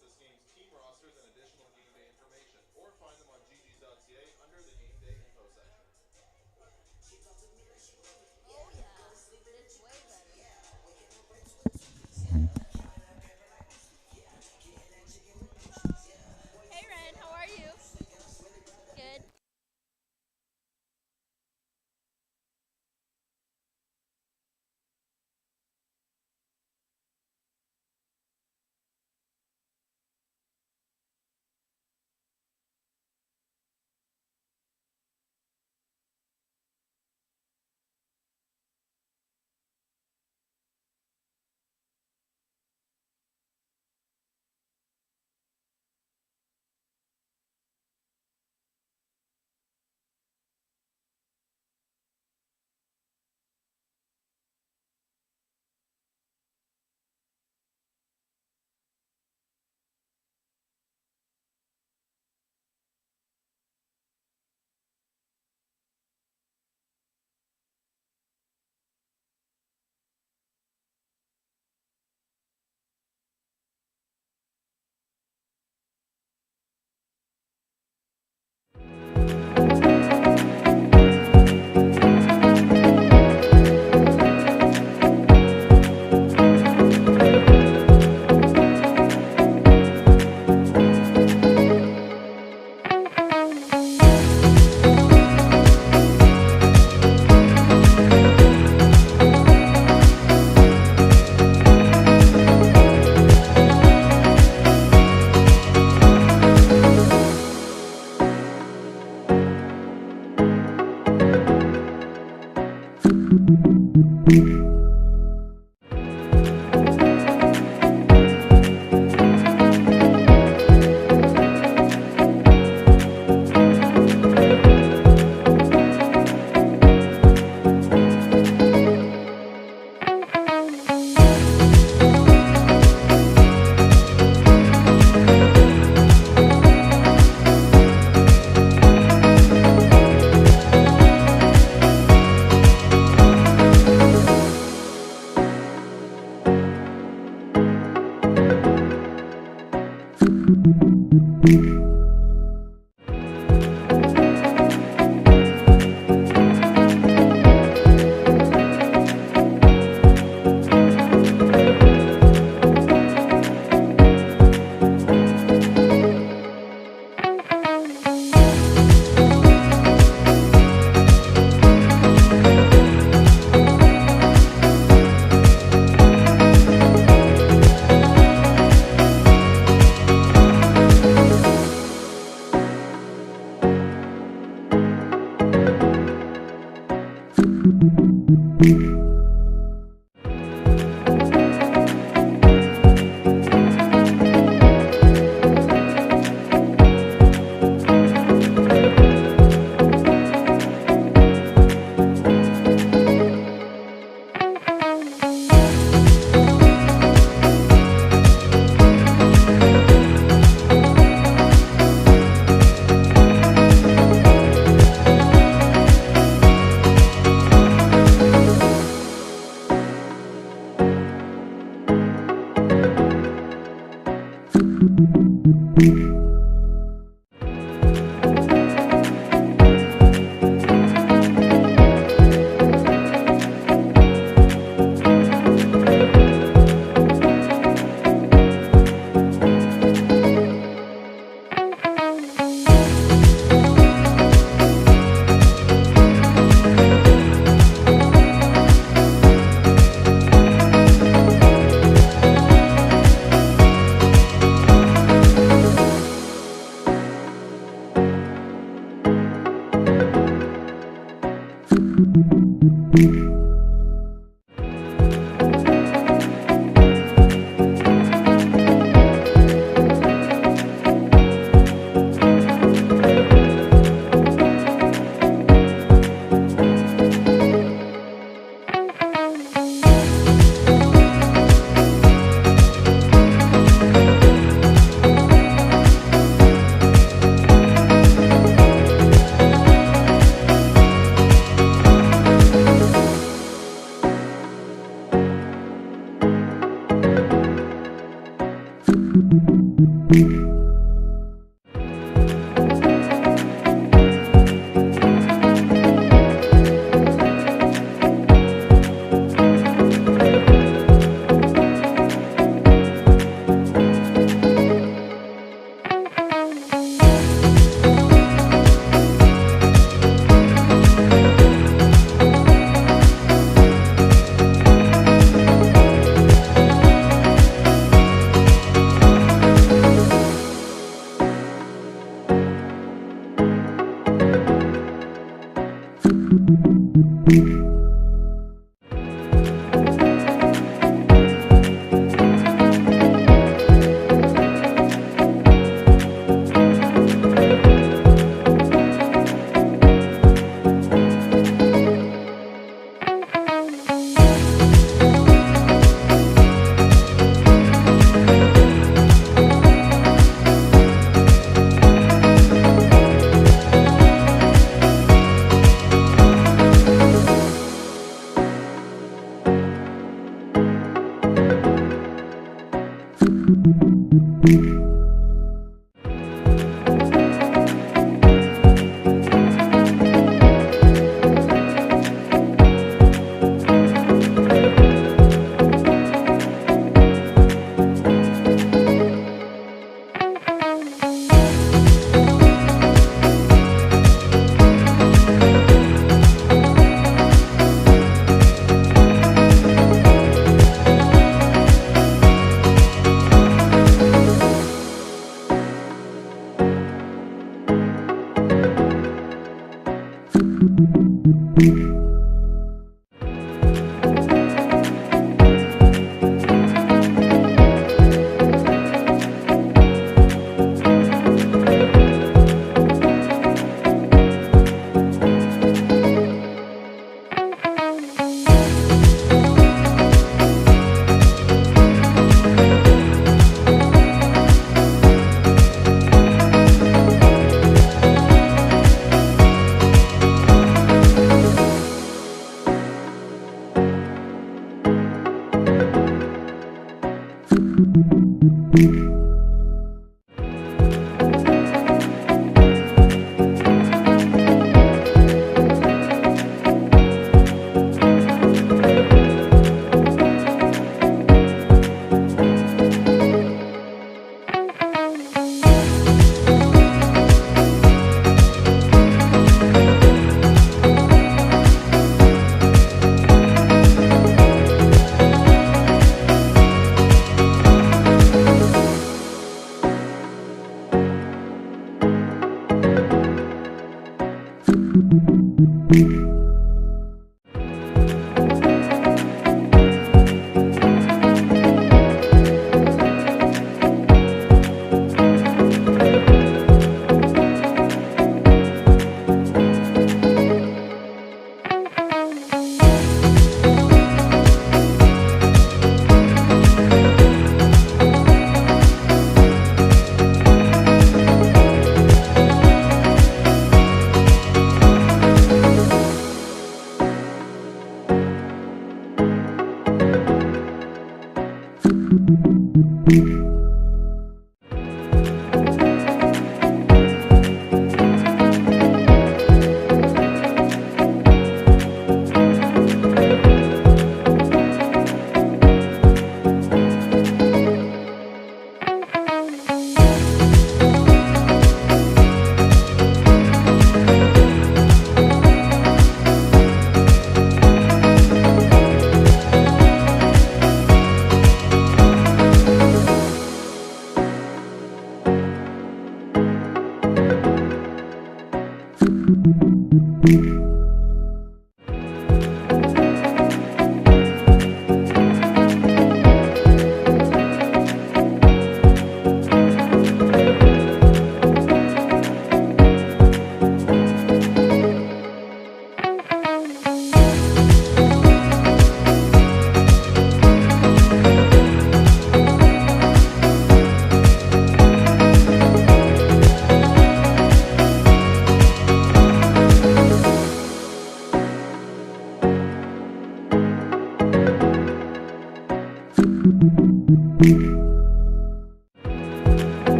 this game's team rosters and additional game day information, or find them on ggs.ca under the game day info section. Oh yeah, it's way better. Hey Ren, how are you? Good.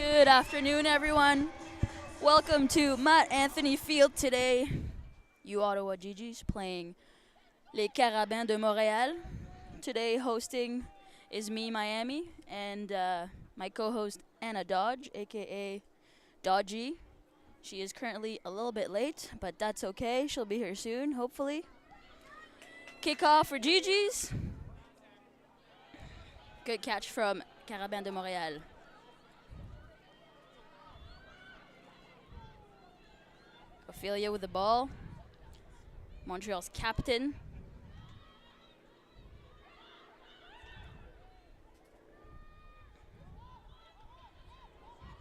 Good afternoon, everyone. Welcome to Matt Anthony Field today. You Ottawa GGs playing Les Carabins de Montréal. Today hosting is me, Miami, and my co-host Anna Dodge, aka Dodgy. She is currently a little bit late, but that's okay. She'll be here soon, hopefully. Kickoff for GGs. Good catch from Carabins de Montréal. Ophelia with the ball. Montreal's captain.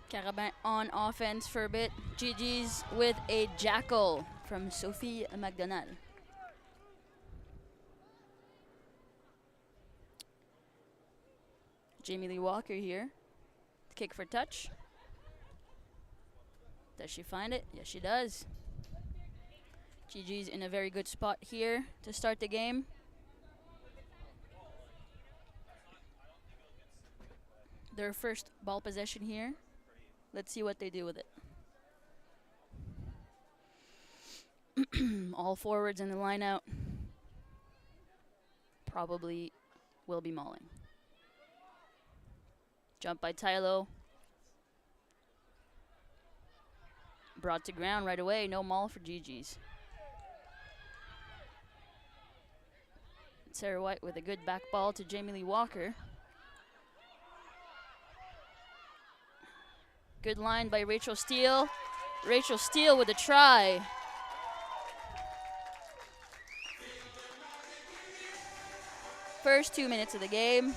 Carabin on offense for a bit. GG's with a jackal from Sophie McDonald. Jamie Lee Walker here. Kick for touch. Does she find it? Yes, she does. GG's in a very good spot here to start the game. Their first ball possession here. Let's see what they do with it. All forwards in the line out. Probably will be mauling. Jump by Tylo. Brought to ground right away. No maul for GG's. Sarah White with a good back ball to Jamie Lee Walker. Good line by Rachel Steele. Rachel Steele with a try. First 2 minutes of the game.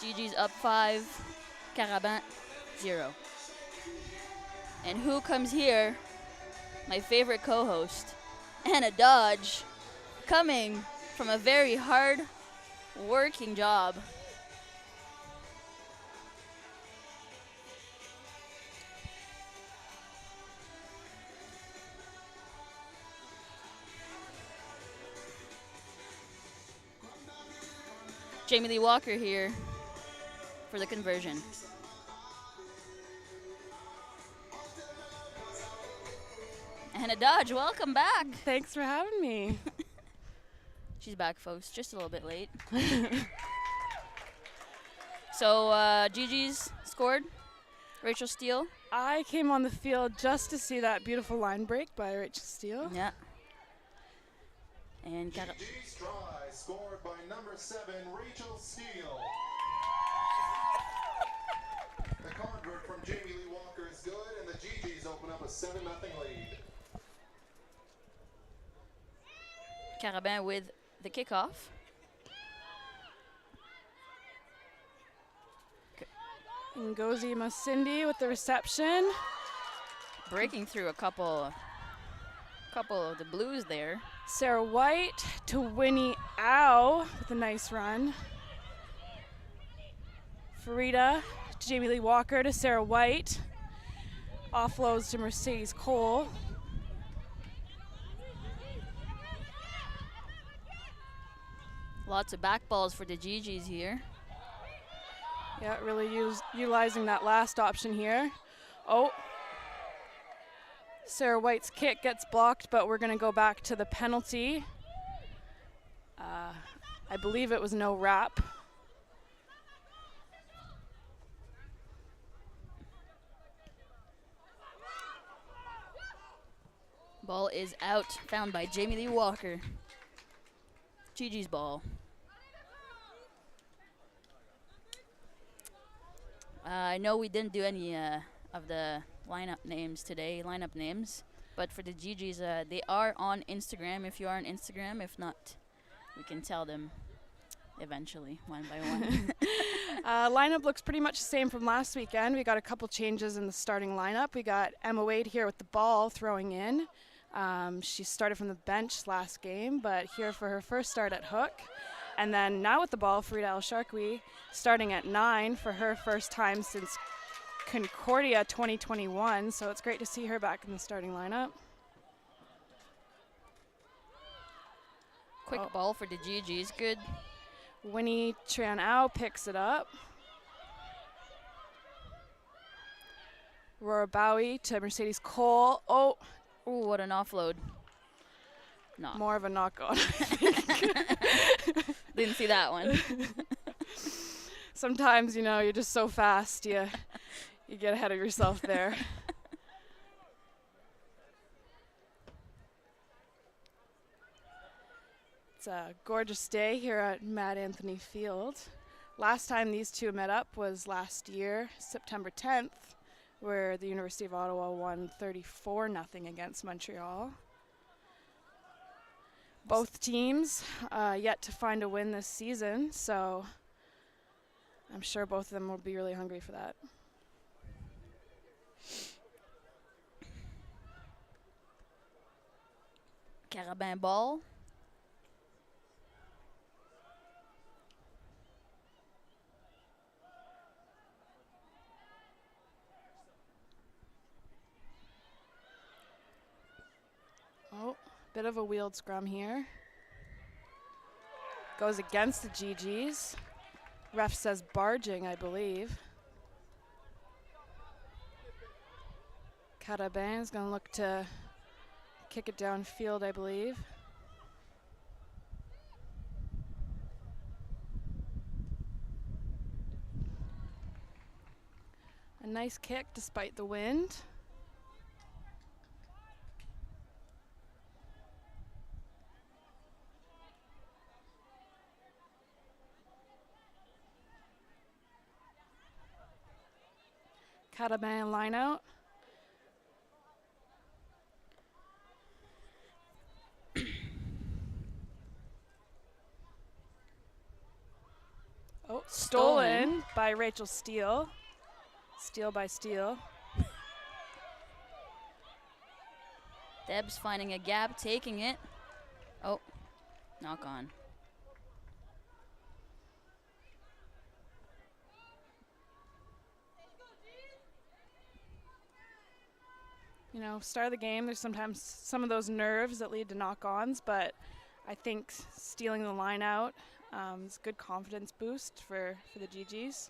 GG's up 5. Carabin 0. And who comes here? My favorite co-host, Anna Dodge, coming from a very hard working job. Jamie Lee Walker here for the conversion. Anna Dodge, welcome back. Thanks for having me. She's back, folks, just a little bit late. So, GG's scored. Rachel Steele. I came on the field just to see that beautiful line break by Rachel Steele. Yeah. And GG's try scored by number 7, Rachel Steele. The convert from Jamie Lee Walker is good, and the GG's open up a 7-0 lead. Carabin with the kickoff. Ngozi Masindi with the reception. Breaking through a couple of the Blues there. Sarah White to Winnie Au with a nice run. Farida to Jamie Lee Walker to Sarah White. Offloads to Mercedes Cole. Lots of back balls for the GG's here. Yeah, really utilizing that last option here. Oh. Sarah White's kick gets blocked, but we're going to go back to the penalty. I believe it was no wrap. Ball is out, found by Jamie Lee Walker. GG's ball. I know we didn't do any of the lineup names, but for the GG's, they are on Instagram. If you are on Instagram, if not, we can tell them eventually, one by one. Lineup looks pretty much the same from last weekend. We got a couple changes in the starting lineup. We got Emma Wade here with the ball throwing in. She started from the bench last game, but here for her first start at hook. And then now with the ball, Farida El-Sharqui starting at 9 for her first time since Concordia 2021. So it's great to see her back in the starting lineup. Quick ball for the GG's, good. Winnie Trian Au picks it up. Aurora Bowie to Mercedes Cole. Oh, Ooh, what an offload. Knock. more of a knock on. Didn't see that one. Sometimes, you're just so fast, you get ahead of yourself there. It's a gorgeous day here at Matt Anthony Field. Last time these two met up was last year, September 10th, where the University of Ottawa won 34-0 against Montreal. Both teams yet to find a win this season, so I'm sure both of them will be really hungry for that. Carabin ball. Oh, bit of a wheeled scrum here. Goes against the GGs. Ref says barging, I believe. Carabin is going to look to kick it downfield, I believe. A nice kick despite the wind. Carabin line out. Oh, stolen by Rachel Steele. Steele by Steele. Debs finding a gap, taking it. Oh, knock on. Start of the game, there's sometimes some of those nerves that lead to knock-ons, but I think stealing the line out is a good confidence boost for the GGs.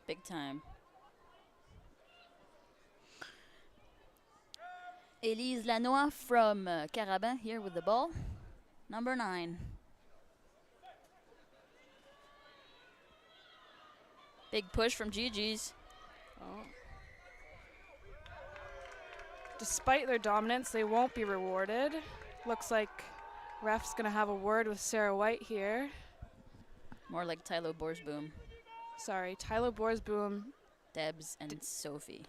Big time. Elise Lanois from Carabin here with the ball. Number 9. Big push from GG's. Oh. Despite their dominance, they won't be rewarded. Looks like ref's going to have a word with Sarah White here. More like Tyler Borsboom. Sorry, Tyler Borsboom. Debs and Sophie.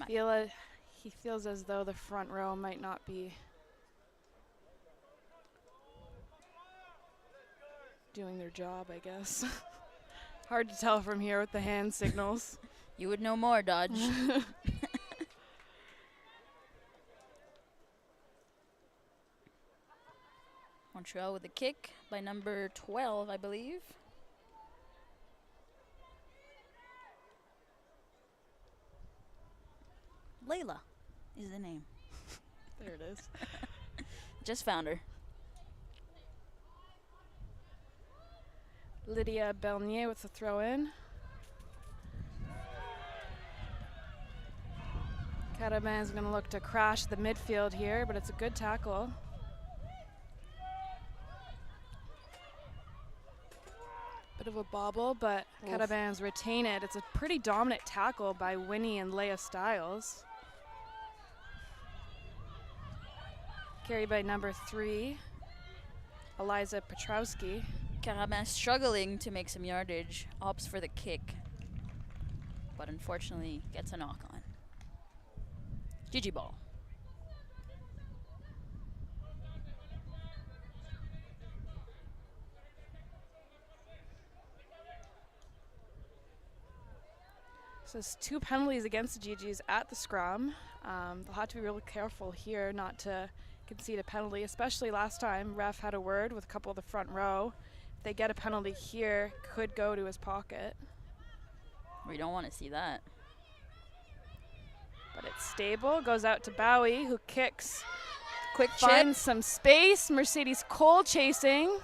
He feels as though the front row might not be doing their job, I guess. Hard to tell from here with the hand signals. You would know more, Dodge. Montreal with a kick by number 12, I believe. Layla is the name. There it is. Just found her. Lydia Belnier with the throw in. Carabin is going to look to crash the midfield here, but it's a good tackle. Bit of a bobble, but Carabins retain it. It's a pretty dominant tackle by Winnie and Leah Stiles. Carried by number 3, Eliza Petrowski. Carabin struggling to make some yardage, opts for the kick, but unfortunately gets a knock on. GG ball. So it's 2 penalties against the GGs at the scrum. They'll have to be really careful here not to concede a penalty, especially last time ref had a word with a couple of the front row. If they get a penalty here, could go to his pocket. We don't want to see that. But it's stable, goes out to Bowie, who kicks. Quick chip. Finds some space. Mercedes Cole chasing.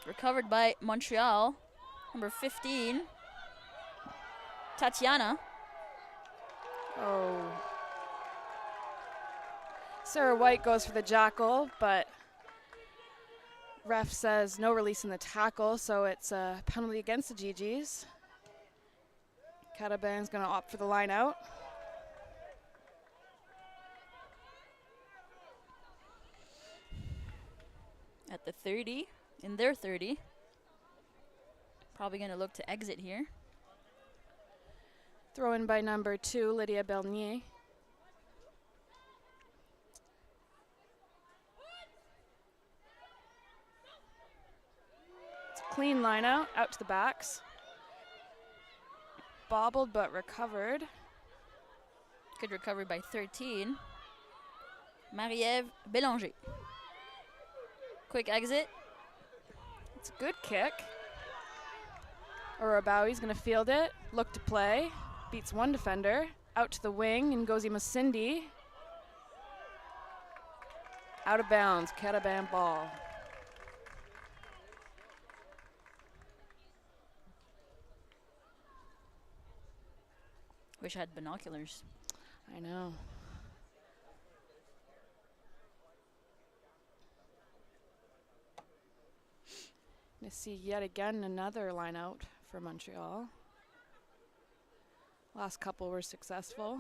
Recovered by Montreal. Number 15. Tatiana. Oh. Sarah White goes for the jackal, but ref says no release in the tackle, so it's a penalty against the GGs. Cataban's going to opt for the line out. At the 30, in their 30. Probably going to look to exit here. Throw in by number 2, Lydia Belnier. It's a clean line out to the backs. Bobbled but recovered. Good recovery by 13. Marie-Ève Bélanger. Quick exit. It's a good kick. Orabaui's going to field it. Look to play. Beats one defender. Out to the wing, Ngozi Masindi. Out of bounds, Cataban ball. Wish I had binoculars. I know. Gonna see yet again another line out for Montreal. Last couple were successful.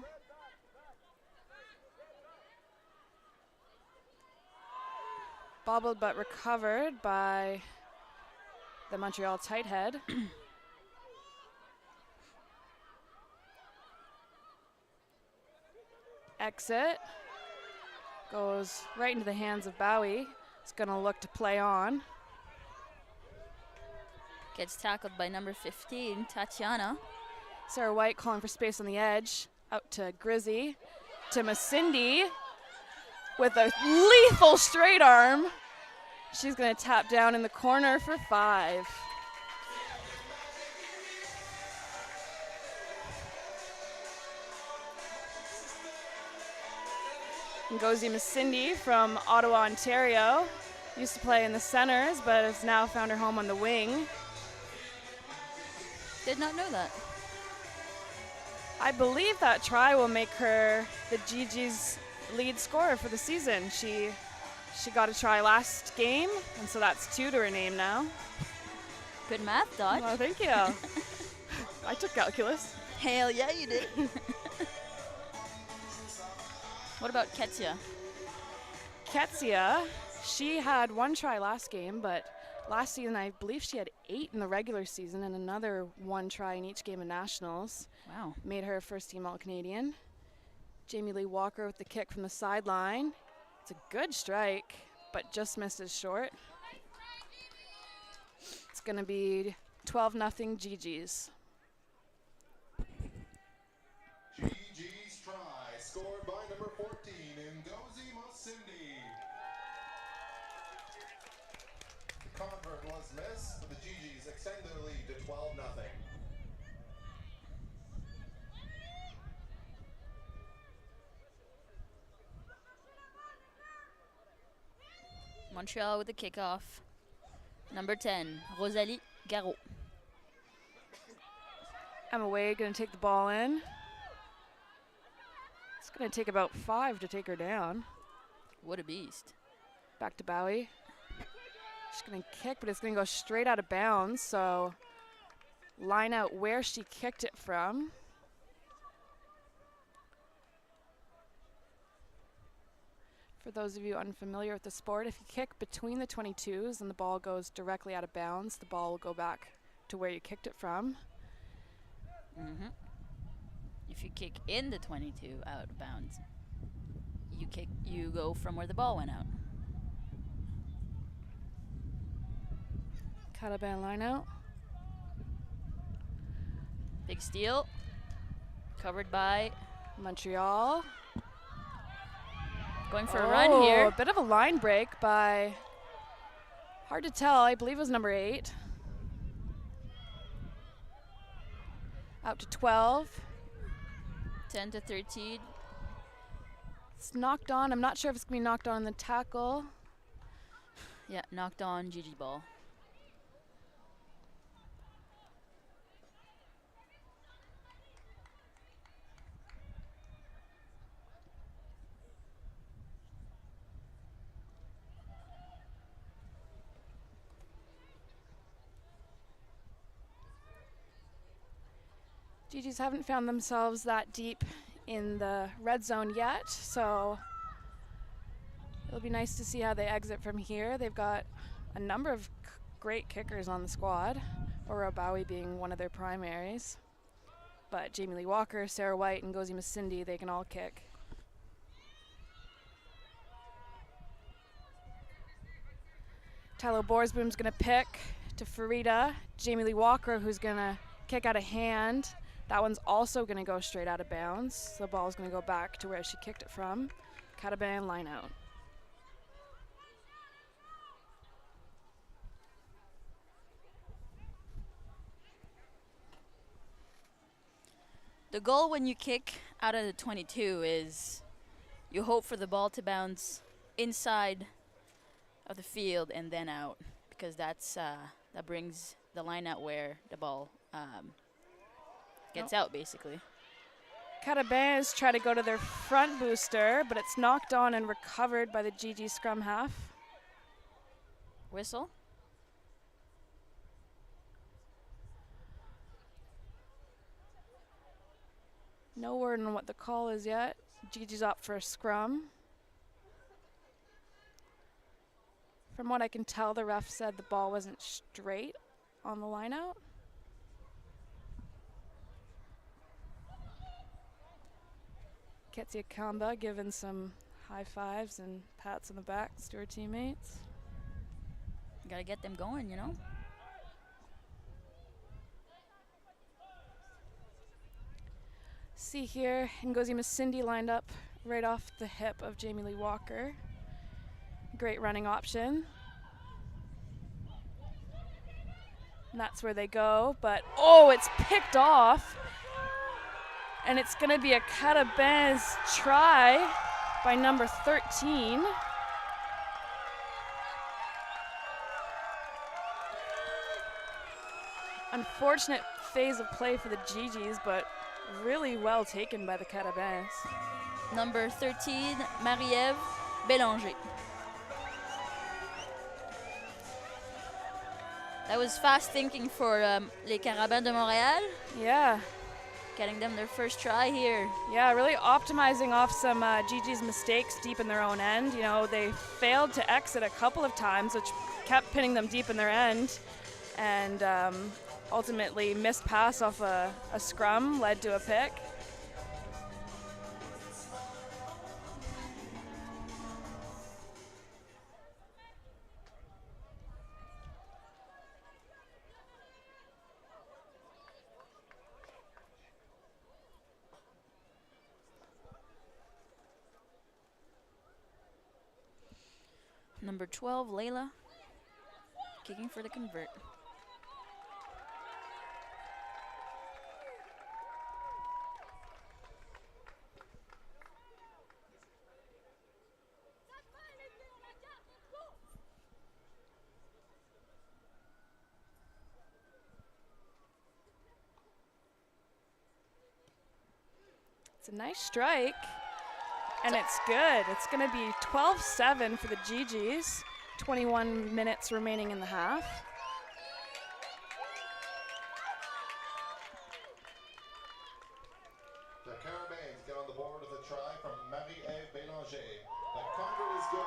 Bobbled but recovered by the Montreal tight head. Exit. Goes right into the hands of Bowie. It's going to look to play on. Gets tackled by number 15, Tatiana. Sarah White calling for space on the edge. Out to Grizzy. To Masindi with a lethal straight arm. She's going to tap down in the corner for 5. Ngozi Masindi from Ottawa, Ontario. Used to play in the centers, but has now found her home on the wing. Did not know that. I believe that try will make her the GG's lead scorer for the season. She got a try last game, and so that's 2 to her name now. Good math, Dodge. Well, thank you. I took calculus. Hell yeah, you did. What about Ketsia? Ketsia, she had 1 try last game, but last season I believe she had 8 in the regular season and another 1 try in each game of nationals. Wow. Made her first team All-Canadian. Jamie Lee Walker with the kick from the sideline. It's a good strike, but just missed it short. It's going to be 12-0 GG's. GG's try, scored by number 14, Ngozi Masindi. The convert was missed, but the GG's extend their lead to 12-0. Montreal with the kickoff. Number 10, Rosalie Garot. Emma Wade going to take the ball in. It's going to take about 5 to take her down. What a beast. Back to Bowie. She's going to kick, but it's going to go straight out of bounds, so line out where she kicked it from. For those of you unfamiliar with the sport, if you kick between the 22s and the ball goes directly out of bounds, the ball will go back to where you kicked it from. Mm-hmm. If you kick in the 22 out of bounds, you go from where the ball went out. Cataban line out. Big steal. Covered by Montreal. Going for a run here. A bit of a line break by, hard to tell, I believe it was number 8. Out to 12. 10 to 13. It's knocked on. I'm not sure if it's going to be knocked on the tackle. Yeah, knocked on GG ball. GGs haven't found themselves that deep in the red zone yet, so it'll be nice to see how they exit from here. They've got a number of great kickers on the squad, Aura Bowie being one of their primaries. But Jamie Lee Walker, Sarah White, and Ngozi Masindi, they can all kick. Tyler Borsboom's going to pick to Farida. Jamie Lee Walker, who's going to kick out of hand. That one's also going to go straight out of bounds. The ball's going to go back to where she kicked it from. Cataban line out. The goal when you kick out of the 22 is you hope for the ball to bounce inside of the field and then out, because that brings the line out where the ball gets out, basically. Catabans try to go to their front booster, but it's knocked on and recovered by the GG scrum half. Whistle. No word on what the call is yet. GG's up for a scrum. From what I can tell, the ref said the ball wasn't straight on the line out. Ketsia Kamba giving some high fives and pats on the backs to her teammates. You gotta get them going, you know? See here, Ngozi Masindi lined up right off the hip of Jamie Lee Walker. Great running option. And that's where they go, but oh, it's picked off. And it's gonna be a Catabans try by number 13. Unfortunate phase of play for the GGs, but really well taken by the Catabans. Number 13, Marie-Ève Bélanger. That was fast thinking for les Carabins de Montréal. Yeah. Getting them their first try here. Yeah, really optimizing off some GG's mistakes deep in their own end. You know, they failed to exit a couple of times, which kept pinning them deep in their end. And ultimately, missed pass off a scrum led to a pick. Number 12, Layla, kicking for the convert. It's a nice strike. And it's good. It's going to be 12-7 for the GGs. 21 minutes remaining in the half. The Carabins get on the board with a try from Marie-Ève Bélanger. The convert is good.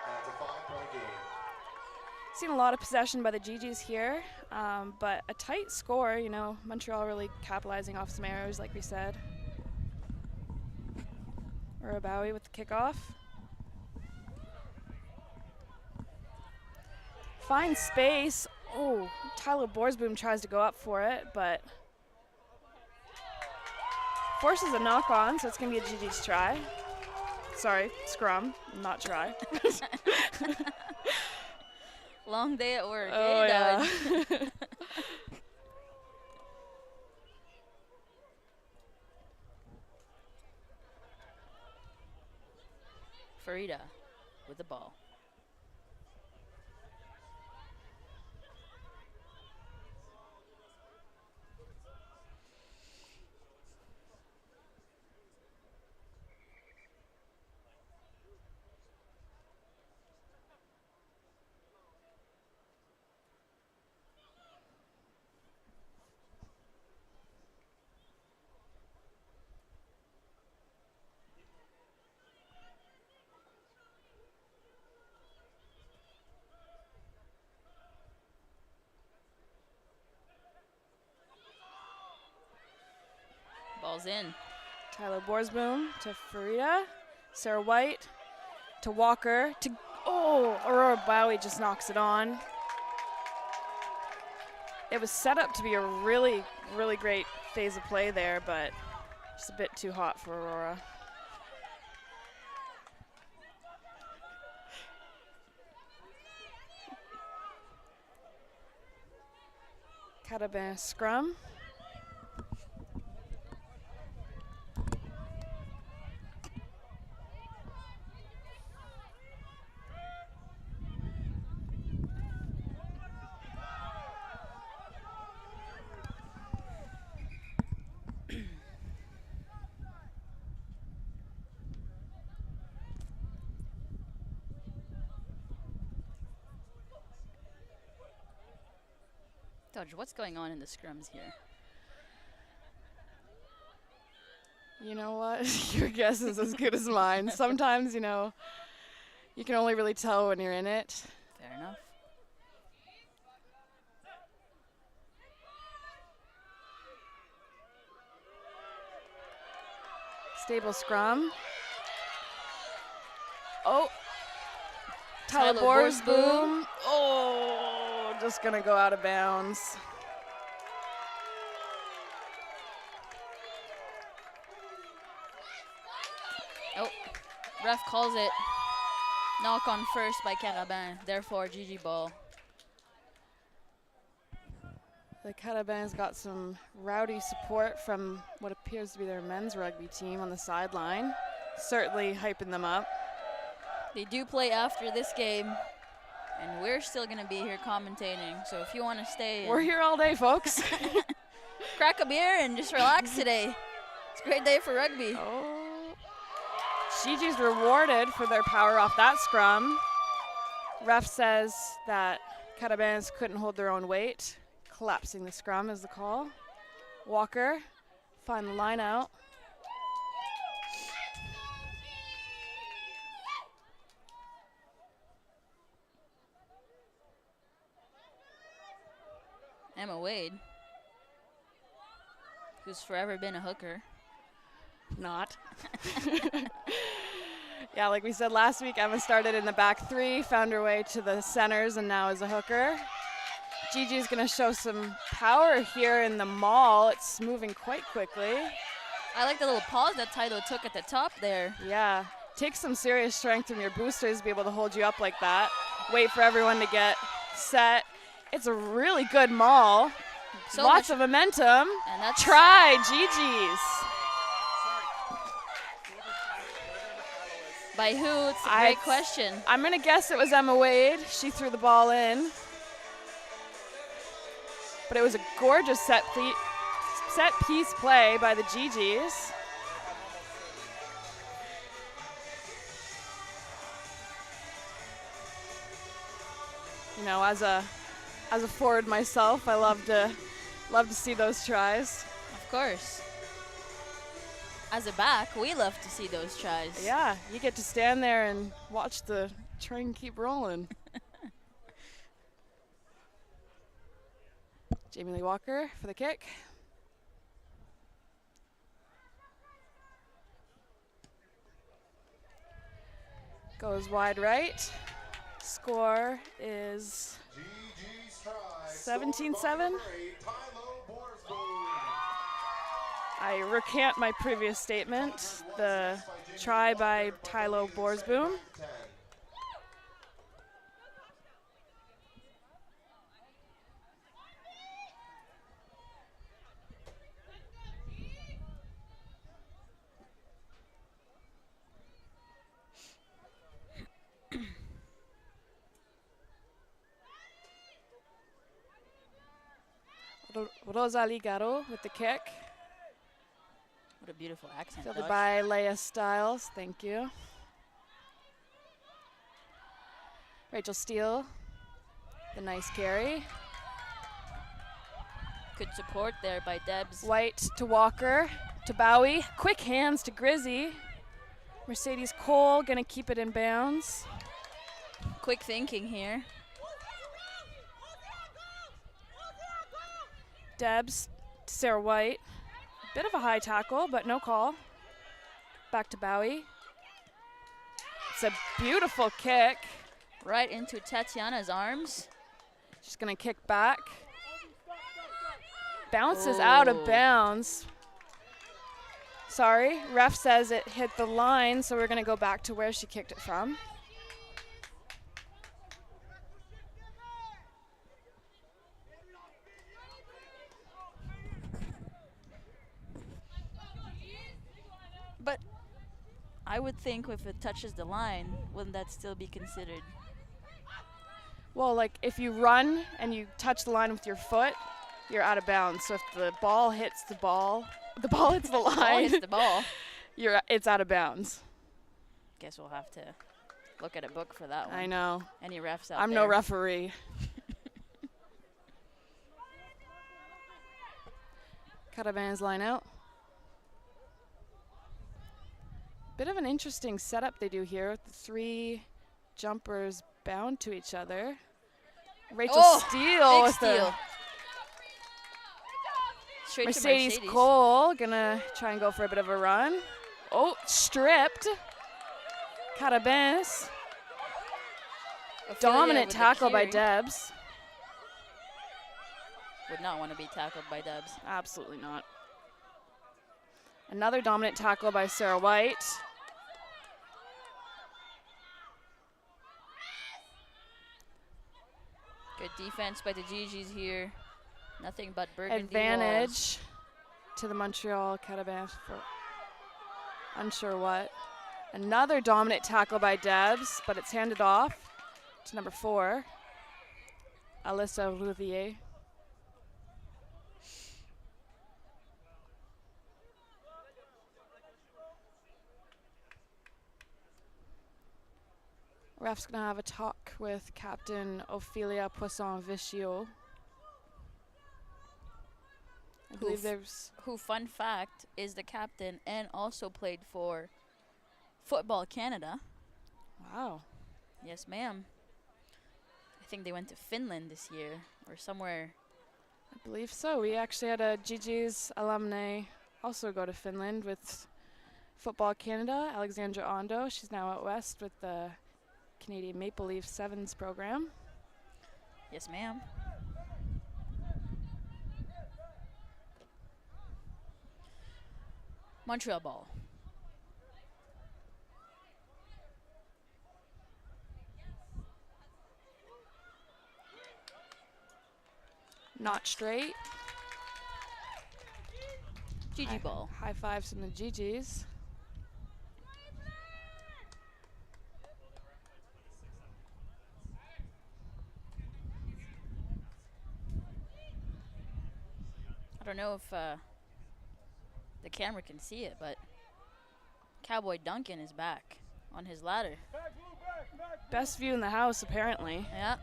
And it's a 5-point game. Seen a lot of possession by the GGs here, but a tight score. You know, Montreal really capitalizing off some errors, like we said. Aura Bowie with the kickoff. Fine space. Oh, Tyler Borsboom tries to go up for it, but forces a knock on, so it's going to be a GG's try. Sorry, scrum, not try. Long day at work. Oh, yeah. Farida with the ball. Ball's in. Tyler Borsboom to Farida. Sarah White to Walker to, Aurora Bowie just knocks it on. It was set up to be a really, really great phase of play there, but just a bit too hot for Aurora. Carabin scrum. Dodge, what's going on in the scrums here? You know what? Your guess is as good as mine. Sometimes, you can only really tell when you're in it. Fair enough. Stable scrum. Oh. Tyler Borsboom. Oh, just going to go out of bounds. Oh, ref calls it. Knock on first by Carabin. Therefore, GG ball. The Carabins got some rowdy support from what appears to be their men's rugby team on the sideline. Certainly hyping them up. They do play after this game, and we're still going to be here commentating. So if you want to stay, we're here all day, folks. Crack a beer and just relax today. It's a great day for rugby. Oh, Gigi's rewarded for their power off that scrum. Ref says that Carabins couldn't hold their own weight. Collapsing the scrum is the call. Walker, find the line out. Emma Wade, who's forever been a hooker. Not. Yeah, like we said last week, Emma started in the back three, found her way to the centers, and now is a hooker. Gigi's going to show some power here in the maul. It's moving quite quickly. I like the little pause that Tylo took at the top there. Yeah, takes some serious strength from your boosters to be able to hold you up like that. Wait for everyone to get set. It's a really good maul. So lots of momentum. And that's try, Gigi's. By who? It's a great question. I'm going to guess it was Emma Wade. She threw the ball in. But it was a gorgeous set piece play by the Gigi's. You know, as a forward myself, I love to see those tries. Of course. As a back, we love to see those tries. Yeah, you get to stand there and watch the train keep rolling. Jamie Lee Walker for the kick. Goes wide right. Score is 17-7. I recant my previous statement. The try by Tylo Borsboom. Rosalie Garot with the kick. What a beautiful accent. Fielded by Leia Stiles, thank you. Rachel Steele, the nice carry. Good support there by Debs. White to Walker, to Bowie. Quick hands to Grizzy. Mercedes Cole gonna keep it in bounds. Quick thinking here. Debs to Sarah White. Bit of a high tackle, but no call. Back to Bowie. It's a beautiful kick. Right into Tatiana's arms. She's going to kick back. Bounces out of bounds. Sorry, ref says it hit the line, so we're going to go back to where she kicked it from. But I would think if it touches the line, wouldn't that still be considered? Well, like if you run and you touch the line with your foot, you're out of bounds. So if the ball hits the ball hits the line. Ball hits the ball. It's out of bounds. Guess we'll have to look at a book for that one. I know. Any refs out I'm there? no referee. Caravan's line out. Bit of an interesting setup they do here with the 3 jumpers bound to each other. Rachel Steele with the Mercedes Cole gonna try and go for a bit of a run. Oh, stripped. Carabins. Dominant tackle by Debs. Would not want to be tackled by Debs. Absolutely not. Another dominant tackle by Sarah White. Good defense by the GGs here. Nothing but burgundy Advantage walls. to the Montreal Carabins for unsure what. Another dominant tackle by Debs, but it's handed off to number 4, Alyssa Rouvier. Ref's gonna have a talk with Captain Ophelia Poisson-Vichio. I believe there's... Who, fun fact, is the captain and also played for Football Canada. Wow. Yes, ma'am. I think they went to Finland this year or somewhere. I believe so. We actually had a GG's alumni also go to Finland with Football Canada, Alexandra Ondo. She's now out west with the Canadian Maple Leaf Sevens program. Yes, ma'am. Montreal ball. Not straight. GG ball. High fives from the GGs. I don't know if the camera can see it, but Cowboy Duncan is back on his ladder. Best view in the house, apparently. Yeah.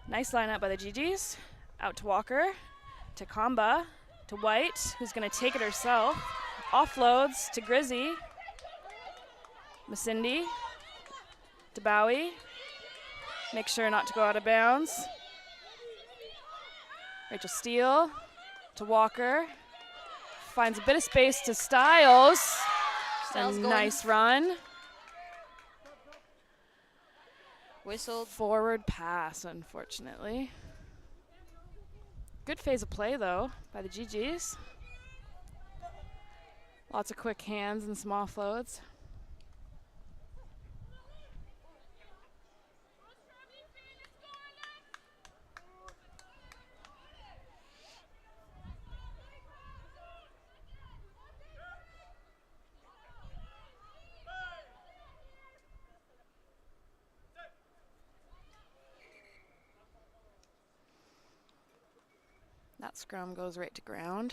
Nice lineup by the GGs. Out to Walker, to Kamba, to White, who's going to take it herself. Offloads to Grizzy. Masindi to Bowie. Make sure not to go out of bounds. Rachel Steele to Walker. Finds a bit of space to Styles. Styles a going. nice run. Whistled. Forward pass, unfortunately. Good phase of play, though, by the GGs. Lots of quick hands and some offloads. That scrum goes right to ground.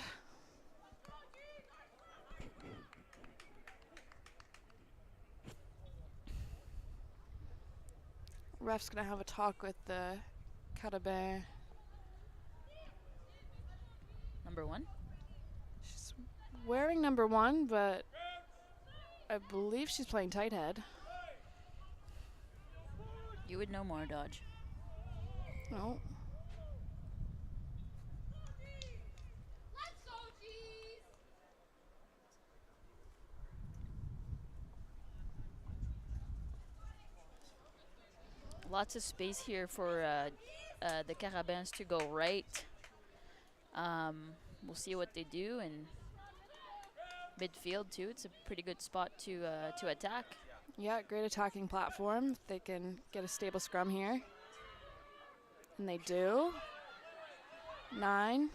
Ref's gonna have a talk with the Carabin. Number 1. She's wearing number 1, but I believe she's playing tight head. You would know more, Dodge. No. lots of space here for the Carabins to go right. We'll see what they do, and midfield too. It's a pretty good spot to attack. Yeah, great attacking platform. They can get a stable scrum here. And they do. 9.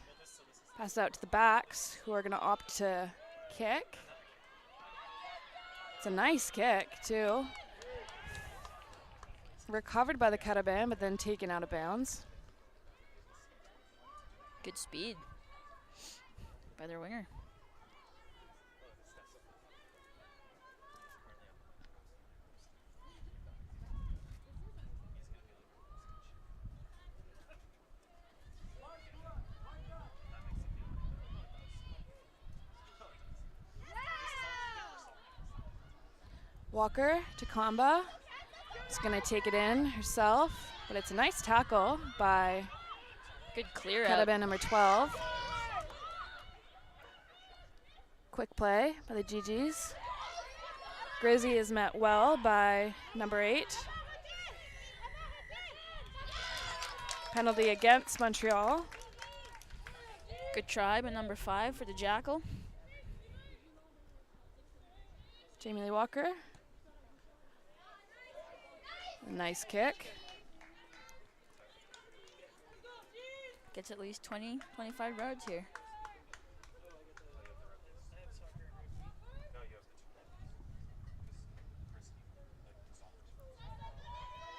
Pass it out to the backs, who are going to opt to kick. It's a nice kick, too. Recovered by the Carabin, but then taken out of bounds. Good speed by their winger. Walker to Kamba. She's going to take it in herself, but it's a nice tackle by good clear out. Carabin number 12. Quick play by the GGs. Grizzy is met well by number 8. Penalty against Montreal. Good try by number 5 for the Jackal. Jamie Lee Walker. Nice kick. Gets at least 20, 25 yards here.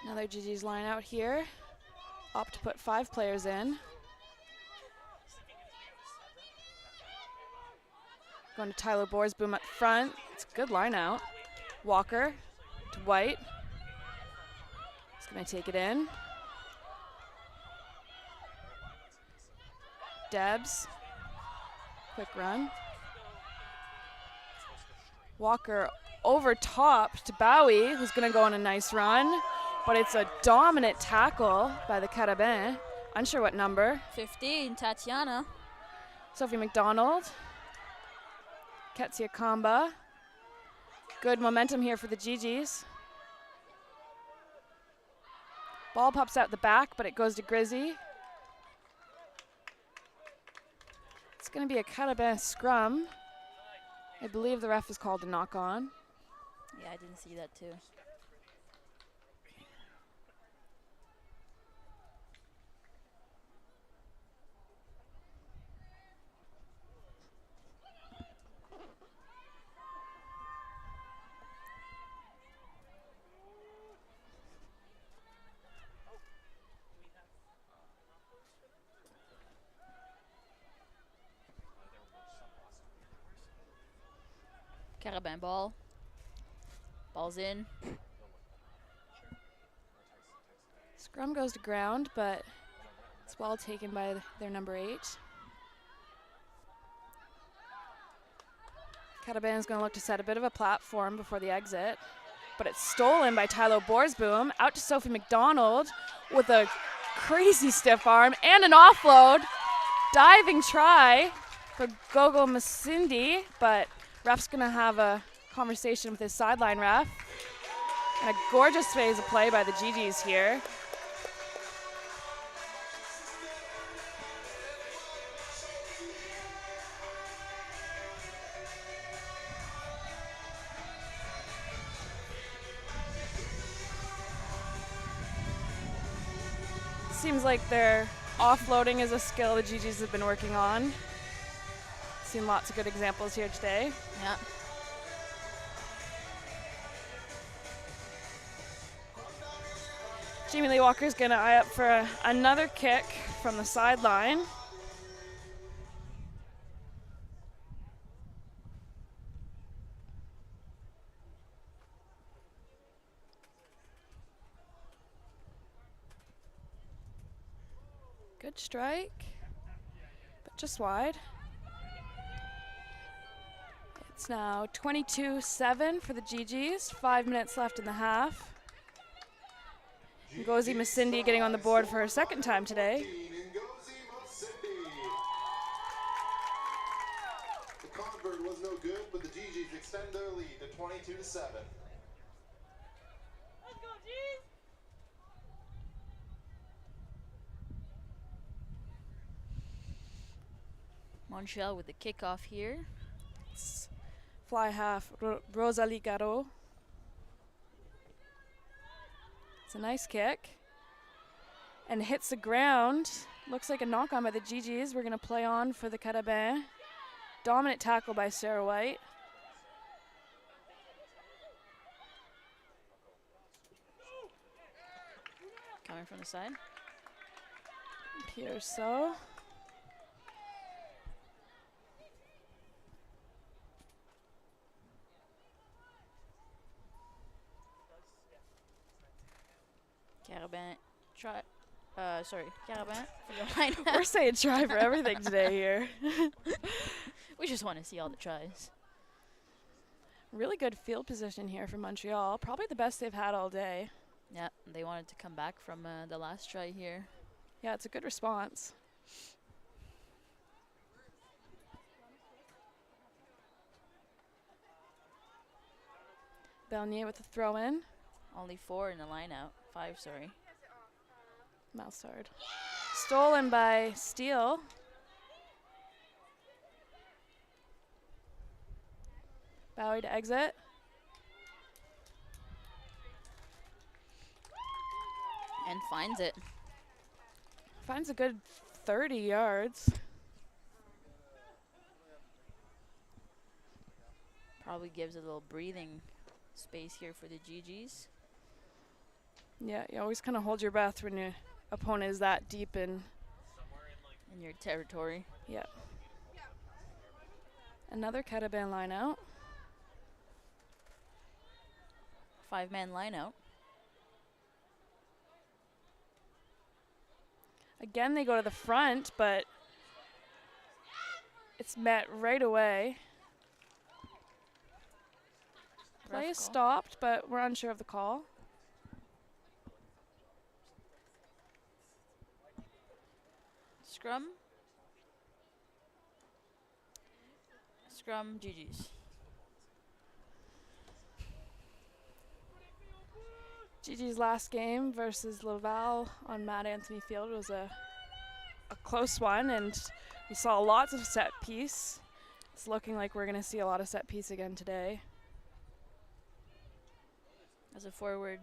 Another GG's line out here. Opt to put 5 players in. Going to Tyler Borsboom up front. It's a good line out. Walker to White. He's going to take it in. Debs. Quick run. Walker over top to Bowie, who's going to go on a nice run. But it's a dominant tackle by the Carabin. Unsure what number. 15, Tatiana. Sophie McDonald. Ketsia Kamba. Good momentum here for the GGs. Ball pops out the back, but it goes to Grizzy. It's going to be a Carabin scrum. I believe the ref is called a knock on. Yeah, I didn't see that too. Carabin ball. Ball's in. Scrum goes to ground, but it's well taken by their number 8. Carabin is going to look to set a bit of a platform before the exit, but it's stolen by Tyler Borsboom. Out to Sophie McDonald with a crazy stiff arm and an offload. Diving try for Gogo Masindi, but ref's going to have a conversation with his sideline ref. And a gorgeous phase of play by the GGs here. Seems like their offloading is a skill the GGs have been working on. Seen lots of good examples here today. Yeah. Jamie Lee Walker's going to eye up for another kick from the sideline. Good strike, but just wide. It's now 22-7 for the GGs, 5 minutes left in the half. Ngozi Masindi getting on the board for her second time today. The convert was no good, but the GGs extend their lead to 22-7. Montreal with the kickoff here. It's fly half Rosalie Garot. It's a nice kick. And hits the ground. Looks like a knock on by the GGs. We're going to play on for the Carabin. Dominant tackle by Sarah White. Coming from the side. Appears so. Carabin, try. Carabin for the line. We're saying try for everything today here. We just want to see all the tries. Really good field position here for Montreal. Probably the best they've had all day. Yeah, they wanted to come back from the last try here. Yeah, it's a good response. Bernier with the throw in. Only 4 in the line out. 5, sorry. Moussard. Stolen by Steele. Bowie to exit. And finds it. Finds a good 30 yards. Probably gives a little breathing space here for the GGs. Yeah, you always kind of hold your breath when your opponent is that deep in your territory. Yeah. Another Carabin line out. 5-man line out. Again, they go to the front, but it's met right away. Play is stopped, but we're unsure of the call. Scrum. Scrum, GG's. GG's last game versus Laval on Matt Anthony Field was a close one, and we saw lots of set piece. It's looking like we're going to see a lot of set piece again today. As a forward,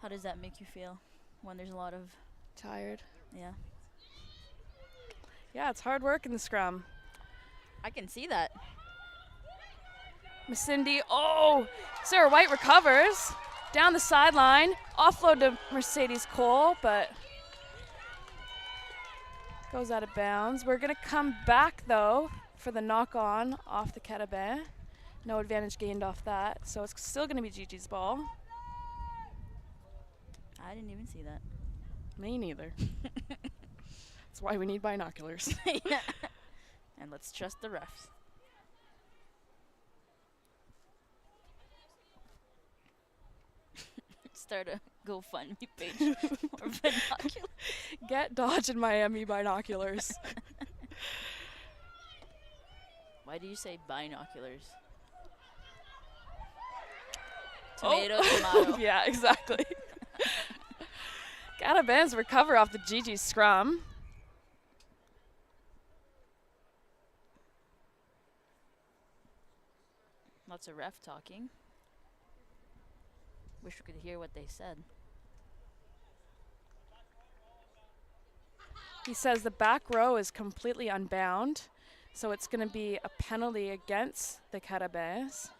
how does that make you feel when there's a lot of... Tired. Yeah. Yeah, it's hard work in the scrum. I can see that. Masindi, oh! Sarah White recovers. Down the sideline. Offload to Mercedes Cole, but goes out of bounds. We're going to come back, though, for the knock-on off the Carabin. No advantage gained off that, so it's still going to be GG's ball. I didn't even see that. Me neither. That's why we need binoculars. Yeah. And let's trust the refs. Start a GoFundMe page for binoculars. Get Dodge and Miami binoculars. Why do you say binoculars? Tomato, tomato. Yeah, exactly. Carabins recover off the GG scrum. Lots of ref talking. Wish we could hear what they said. He says the back row is completely unbound, so it's going to be a penalty against the Carabins.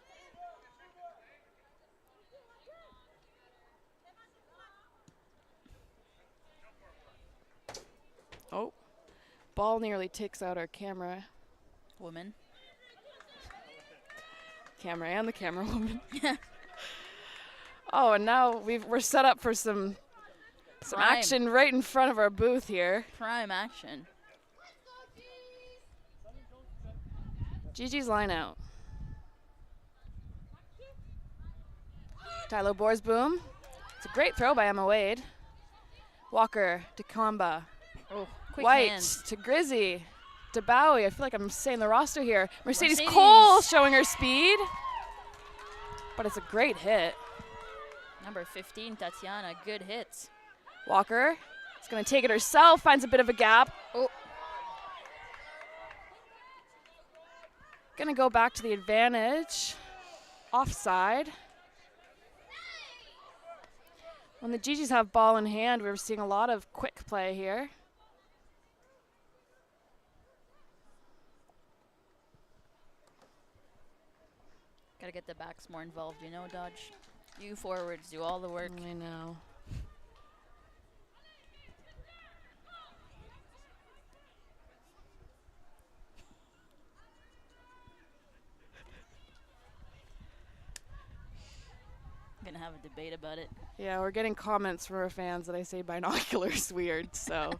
Oh, ball nearly takes out our camera. Woman. Camera and the camera woman. Oh, and now we're set up for some action right in front of our booth here. Prime action. GG's line out. Tyler Borsboom. It's a great throw by Emma Wade. Walker to Kamba. Oh, quick White hands. to Grizzy. To Bowie. I feel like I'm saying the roster here. Mercedes Cole showing her speed. But it's a great hit. Number 15, Tatiana, good hits. Walker is going to take it herself, finds a bit of a gap. Oh. Gonna go back to the advantage. Offside. When the GGs have ball in hand, we're seeing a lot of quick play here. Gotta get the backs more involved, you know, Dodge. You forwards do all the work. I know. Gonna have a debate about it. Yeah, we're getting comments from our fans that I say binoculars weird, so.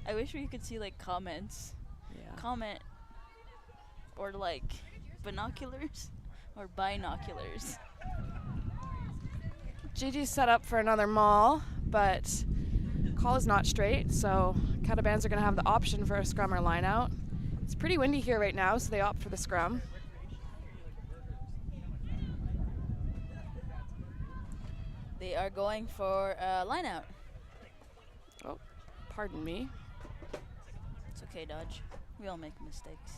I wish we could see like comments. Yeah. Comment or like binoculars or binoculars. Gigi's set up for another maul, but call is not straight, so Catabans are going to have the option for a scrum or line out. It's pretty windy here right now, so they opt for the scrum. They are going for a line out. Oh, pardon me. It's okay, Dodge. We all make mistakes.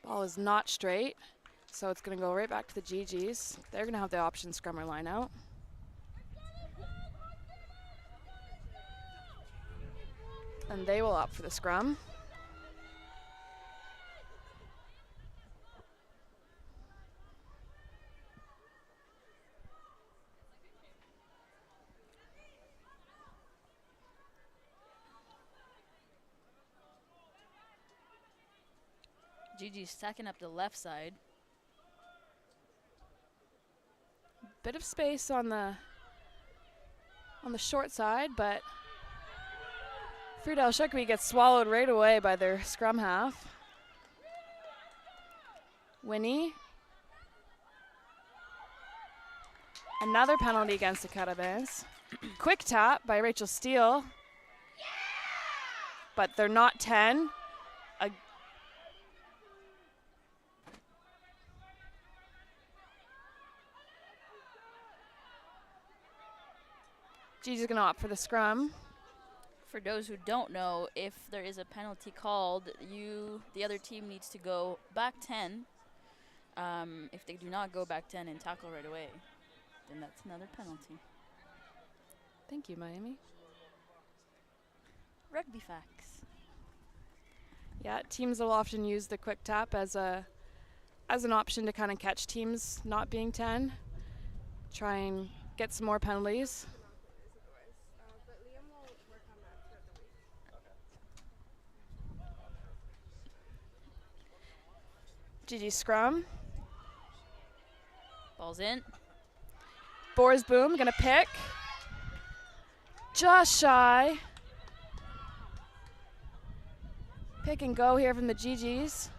Ball is not straight, so it's going to go right back to the GGs. They're going to have the option scrum or line out. And they will opt for the scrum. Gigi's stacking up the left side. Bit of space on the short side, but Friedel Rugby gets swallowed right away by their scrum half. Winnie. Another penalty against the Catabans. Quick tap by Rachel Steele. But they're not 10. Gigi's going to opt for the scrum. For those who don't know, if there is a penalty called, the other team needs to go back 10. If they do not go back 10 and tackle right away, then that's another penalty. Thank you, Miami. Rugby facts. Yeah, teams will often use the quick tap as an option to kind of catch teams not being 10. Try and get some more penalties. GG scrum. Ball's in. Boars Boom gonna pick. Just shy. Pick and go here from the GGs.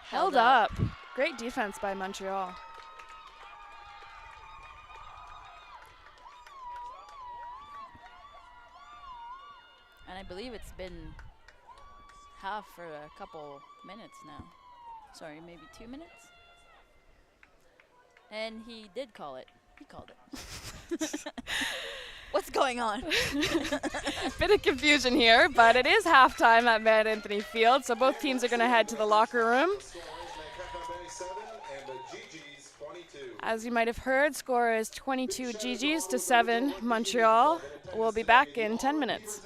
Held up. Great defense by Montreal. And I believe it's been half for a couple minutes now. Sorry, maybe 2 minutes? And he did call it. He called it. What's going on? Bit of confusion here, but it is halftime at Mount Anthony Field, so both teams are going to head to the locker room. As you might have heard, score is 22 GGs to 7 Montreal. We'll be back in 10 minutes.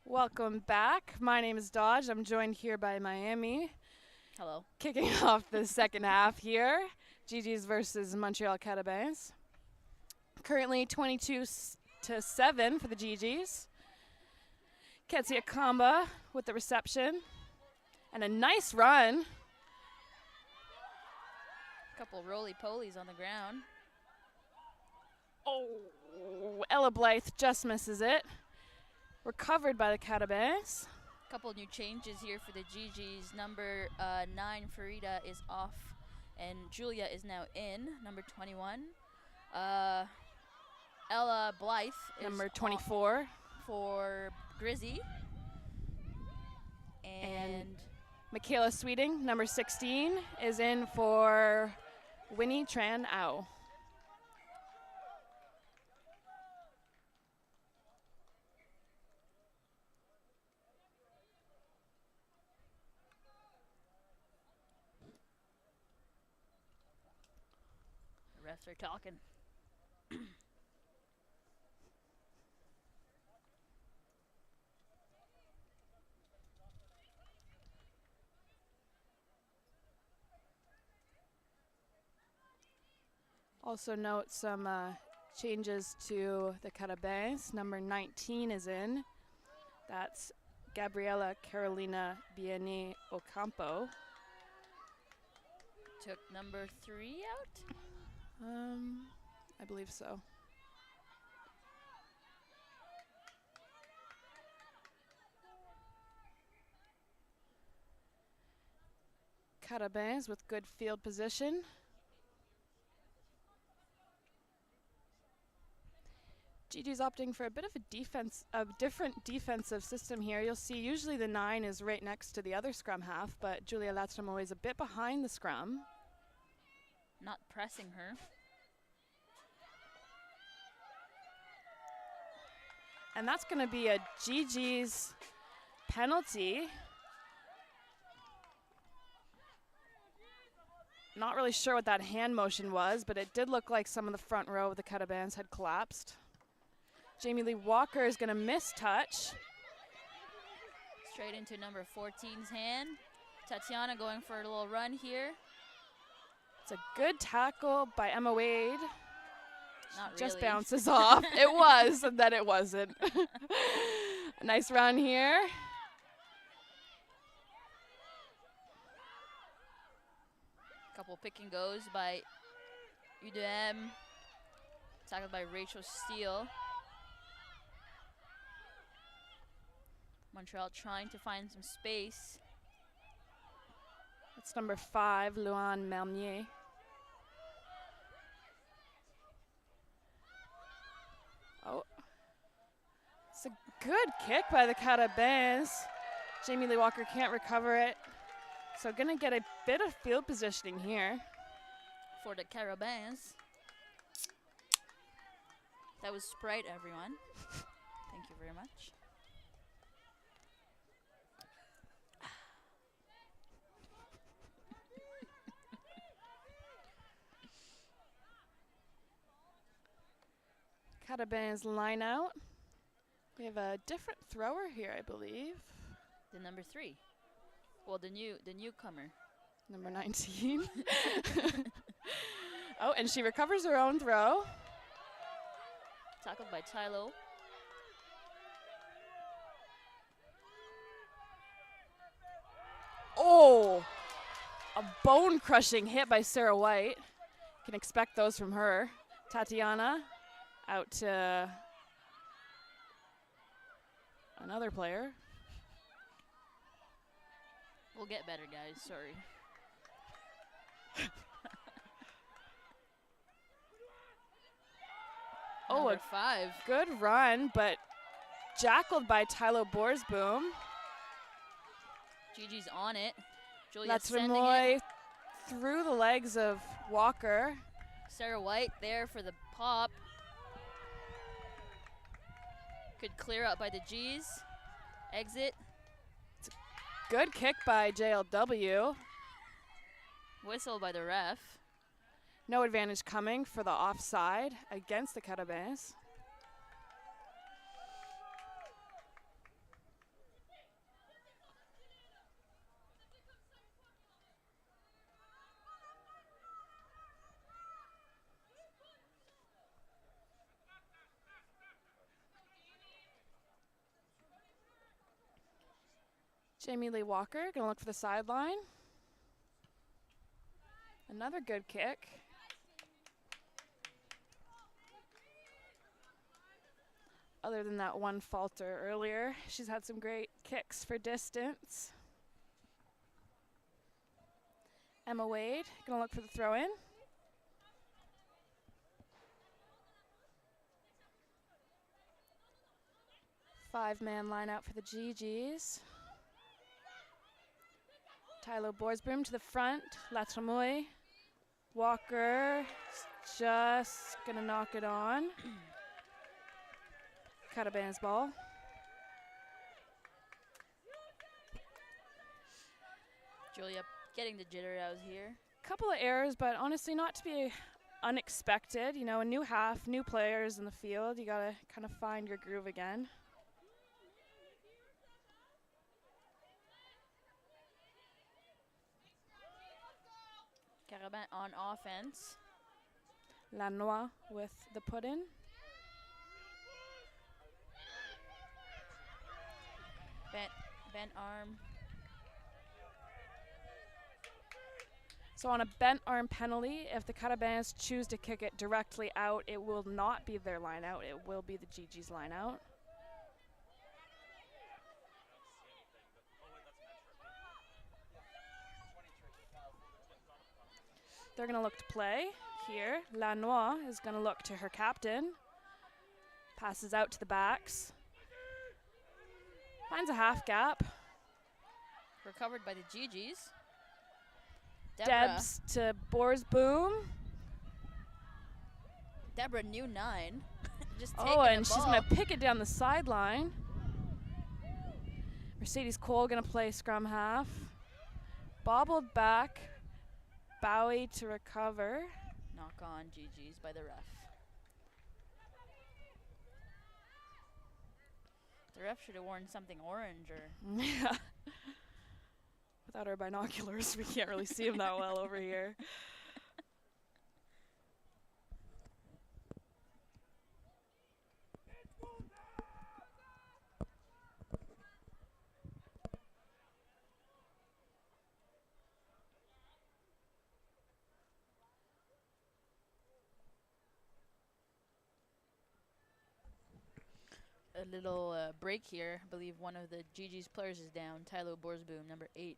Welcome back. My name is Dodge. I'm joined here by Miami. Hello. Kicking off the second half here. GG's versus Montreal Carabins. Currently 22-7 for the GG's. Ketsia Kamba with the reception. And a nice run. Couple roly-polies on the ground. Oh, Ella Blythe just misses it. Recovered by the Carabins. Couple new changes here for the GG's. Number 9, Farida, is off, and Julia is now in. Number 21. Ella Blythe is Number 24. for Grizzy. And Michaela Sweeting, number 16, is in for Winnie Tran Au. the refs are talking. Also note some changes to the Carabins. Number 19 is in. That's Gabriela Carolina Bieni Ocampo. Took number 3 out? I believe so. Carabins with good field position. GG's opting for a bit of a different defensive system here. You'll see usually the 9 is right next to the other scrum half, but Julia Latstramo is a bit behind the scrum. Not pressing her. And that's going to be a GG's penalty. Not really sure what that hand motion was, but it did look like some of the front row of the Carabins had collapsed. Jamie Lee Walker is going to miss touch. Straight into number 14's hand. Tatiana going for a little run here. It's a good tackle by Emma Wade. Not Just really. bounces off. It was, and then it wasn't. A nice run here. Couple pick and goes by UDM. Tackled by Rachel Steele. Montreal trying to find some space. It's number 5, Luan Melnier. Oh. It's a good kick by the Carabins. Jamie Lee Walker can't recover it. So gonna get a bit of field positioning here. For the Carabins. That was Sprite, everyone. Thank you very much. Carabins line out. We have a different thrower here, I believe. The number 3. Well, the newcomer. Number 19. Oh, and she recovers her own throw. Tackled by Tylo. Oh, a bone-crushing hit by Sarah White. Can expect those from her. Tatiana out to another player. We'll get better, guys. Sorry. Oh, Number 5. Good run, but jackled by Tylo Borsboom. Gigi's on it. Julia That's sending Remoy it. through the legs of Walker. Sarah White there for the pop. Could clear out by the G's. Exit. Good kick by JLW. Whistle by the ref. No advantage coming for the offside against the Carabins. Jamie Lee Walker gonna look for the sideline. Another good kick. Other than that one falter earlier, she's had some great kicks for distance. Emma Wade gonna look for the throw in. Five-man line out for the GGs. Tylo Borsboom to the front. Latremoy. Walker just gonna knock it on. Carabins ball. Julia getting the jitter out here. Couple of errors, but honestly not to be unexpected. You know, a new half, new players in the field. You gotta kind of find your groove again. Carabin on offense. Lanois with the put-in. Bent arm. So on a bent arm penalty, if the Carabins choose to kick it directly out, it will not be their line out. It will be the GG's line out. They're going to look to play here. Lanois is going to look to her captain. Passes out to the backs. Finds a half gap. Recovered by the GGs. Debs to Borsboom. Deborah, new 9. Just Oh, taking and the she's ball. going to pick it down the sideline. Mercedes Cole going to play scrum half. Bobbled back. Bowie to recover. Knock on GG's by the ref. The ref should have worn something orange or Yeah. Without our binoculars, we can't really see him that well over here. a little break here. I believe one of the GG's players is down. Tyler Borsboom, number 8.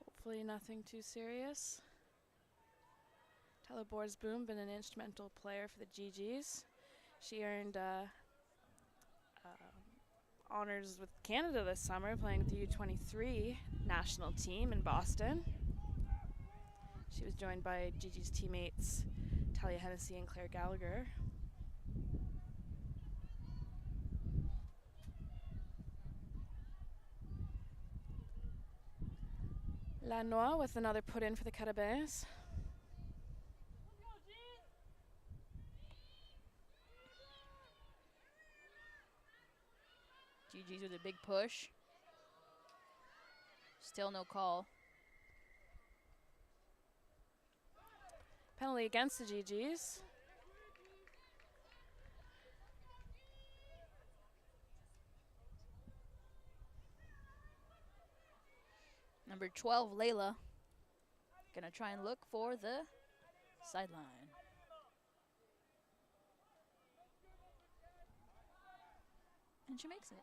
Hopefully nothing too serious. Tyler Borsboom, been an instrumental player for the GG's. She earned honors with Canada this summer, playing with the U23 national team in Boston. She was joined by Gigi's teammates Talia Hennessy and Claire Gallagher. Lanois with another put in for the Carabins. GG's with a big push. Still no call. Penalty against the GG's. Number 12, Layla. Gonna try and look for the sideline. And she makes it.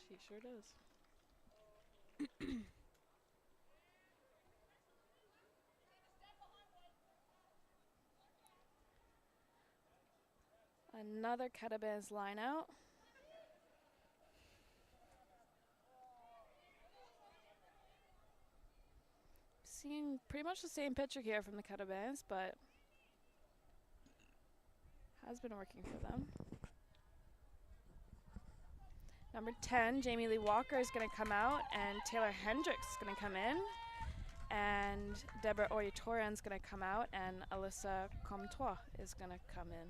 She sure does. Another Carabins line out. Seeing pretty much the same picture here from the Carabins, but has been working for them. Number 10, Jamie Lee Walker is going to come out, and Taylor Hendricks is going to come in, and Deborah Oyatoran is going to come out, and Alyssa Comtois is going to come in.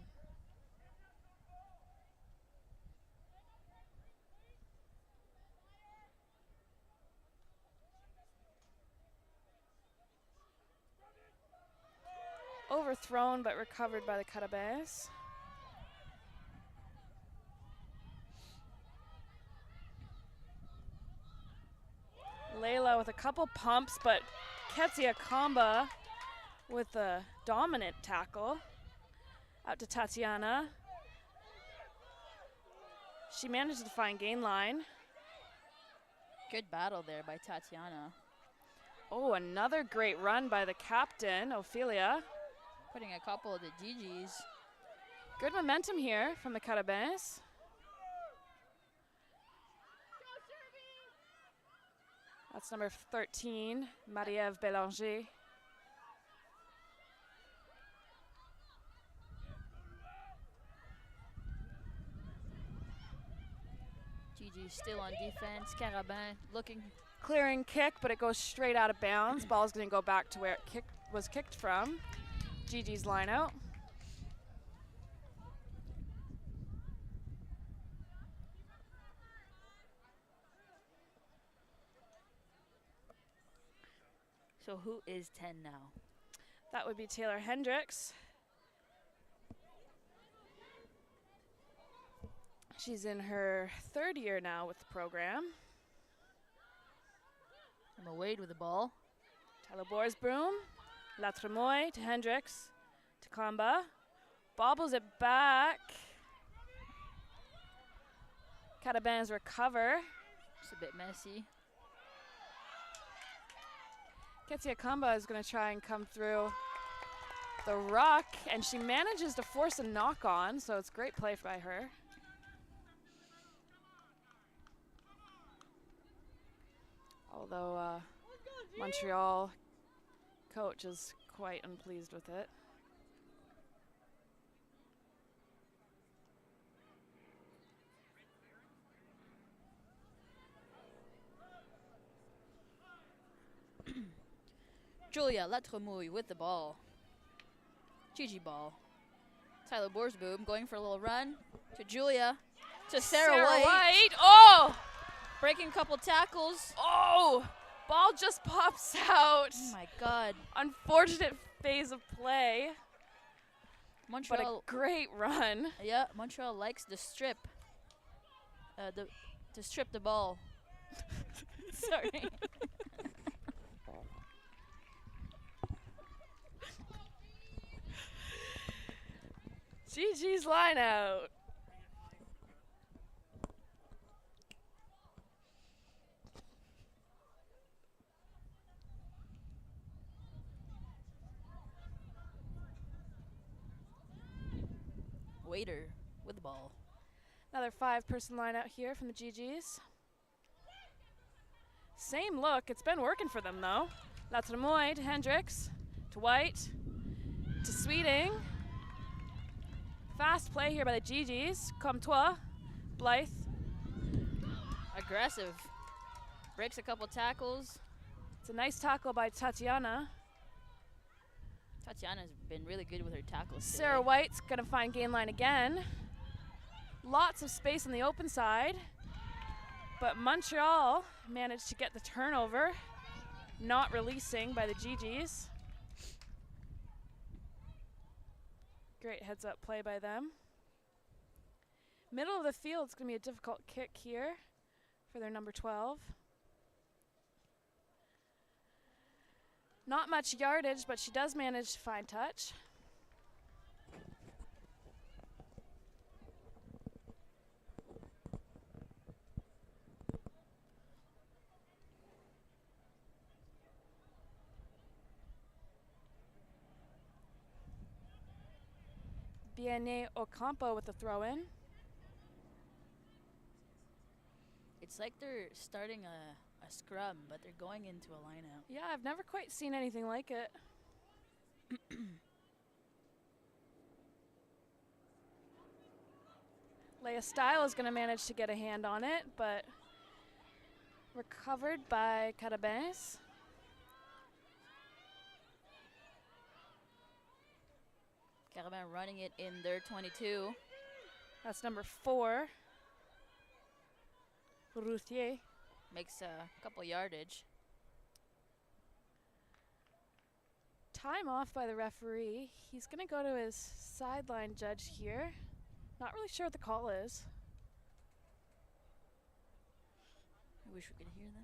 Overthrown but recovered by the Carabins. Layla with a couple pumps, but Ketsia Kamba with a dominant tackle. Out to Tatiana. She managed to find gain line. Good battle there by Tatiana. Oh, another great run by the captain, Ophelia. Putting a couple of the GG's. Good momentum here from the Carabins. That's number 13, Marie-Ève Bélanger. GG still on defense. Carabin looking. Clearing kick, but it goes straight out of bounds. Ball's going to go back to where it was kicked from. GG's line out. So who is 10 now? That would be Taylor Hendricks. She's in her 3rd year now with the program. Emma Wade with the ball. Tyler Borsboom, Latremoy to Hendricks, to Kamba. Bobbles it back. Carabins recover. It's a bit messy. Ketsia Kamba is going to try and come through the ruck, and she manages to force a knock on, so it's great play by her. Although Montreal coach is quite unpleased with it. Julia Latremoy with the ball. GG ball. Tyler Borsboom going for a little run to Julia. To Sarah White. Oh! Breaking a couple tackles. Oh! Ball just pops out. Oh my God. Unfortunate phase of play. Montreal. But a great run. Yeah, Montreal likes to strip. To strip the ball. Sorry. GG's line out. Waiter with the ball. Another 5-person line out here from the GGs. Same look. It's been working for them, though. Latremoy to Hendricks, to White, to Sweeting. Fast play here by the GGs. Comtois, Blythe. Aggressive. Breaks a couple tackles. It's a nice tackle by Tatiana. Tatiana's been really good with her tackles today. Sarah White's going to find gain line again. Lots of space on the open side. But Montreal managed to get the turnover. Not releasing by the GGs. Great heads up play by them. Middle of the field is going to be a difficult kick here for their number 12. Not much yardage, but she does manage to find touch. Bienne Ocampo with the throw-in. It's like they're starting a scrum, but they're going into a lineout. Yeah, I've never quite seen anything like it. Leia Style is going to manage to get a hand on it, but recovered by Carabins. Carabin running it in their 22. That's number 4. Routhier. Makes a couple yardage. Time off by the referee. He's going to go to his sideline judge here. Not really sure what the call is. I wish we could hear them.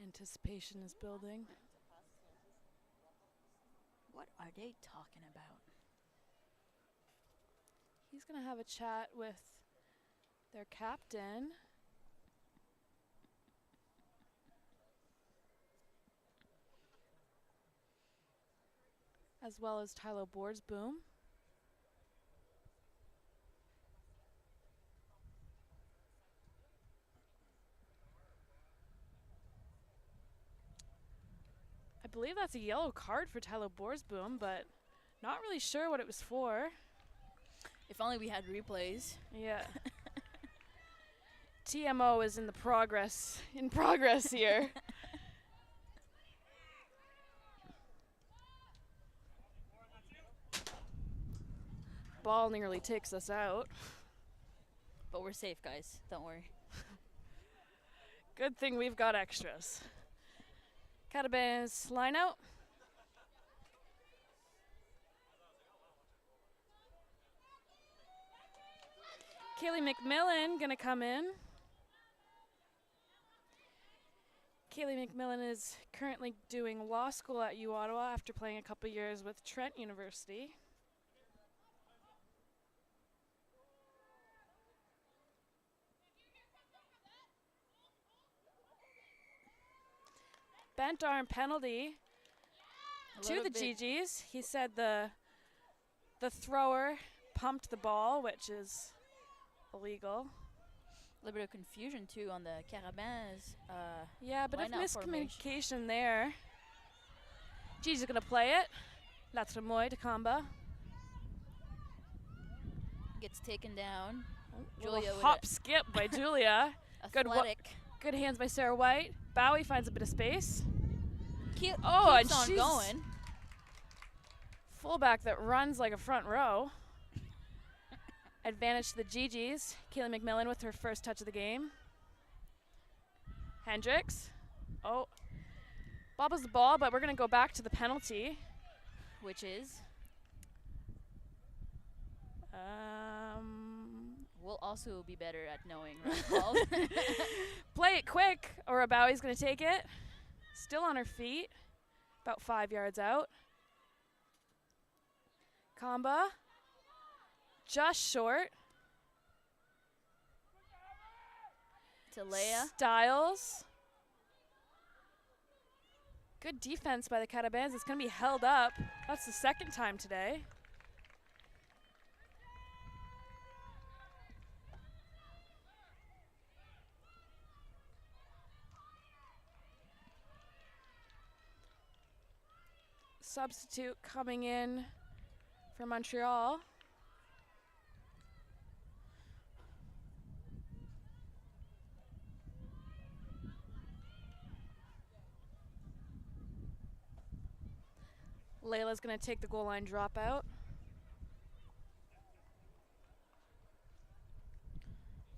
Anticipation is building. What are they talking about? He's going to have a chat with their captain. As well as Tylo Borsboom. I believe that's a yellow card for Tylo Borsboom, but not really sure what it was for. If only we had replays. Yeah. TMO is in progress here. Ball nearly takes us out. But we're safe, guys. Don't worry. Good thing we've got extras. Carabins line out. Kaylee McMillan gonna come in. Kaylee McMillan is currently doing law school at U Ottawa after playing a couple years with Trent University. Bent arm penalty to the GGs. He said the thrower pumped the ball, which is illegal. A little bit of confusion too on the Carabins. Yeah, but of miscommunication there. GG's gonna play it. Latremoy to Kamba. Gets taken down. Julia hop skip by Julia. Good hands by Sarah White. Bowie finds a bit of space. Keeps and on she's going. Fullback that runs like a front row. Advantage to the GGs. Kaylee McMillan with her first touch of the game. Hendricks. Bobbles the ball, but we're going to go back to the penalty. Which is? We'll also be better at knowing run calls. Play it quick, or Bowie's going to take it. Still on her feet, about 5 yards out. Kamba, just short. To Leia. Styles. Good defense by the Carabins. It's going to be held up. That's the second time today. Substitute coming in for Montreal. Layla's going to take the goal line dropout.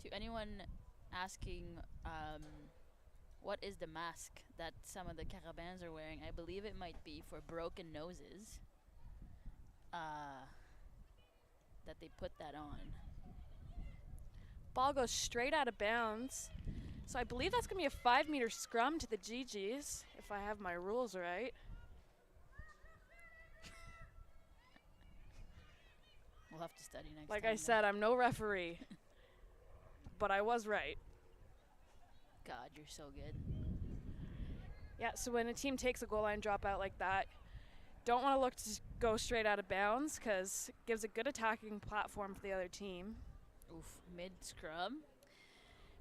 To anyone asking what is the mask that some of the Carabins are wearing, I believe it might be for broken noses. That they put that on. Ball goes straight out of bounds. So I believe that's going to be a 5-meter scrum to the GGs, if I have my rules right. We'll have to study next Like time. I said, I'm no referee, but I was right. God, you're so good. Yeah, so when a team takes a goal line dropout like that, don't want to look to go straight out of bounds because it gives a good attacking platform for the other team. Oof, mid-scrum.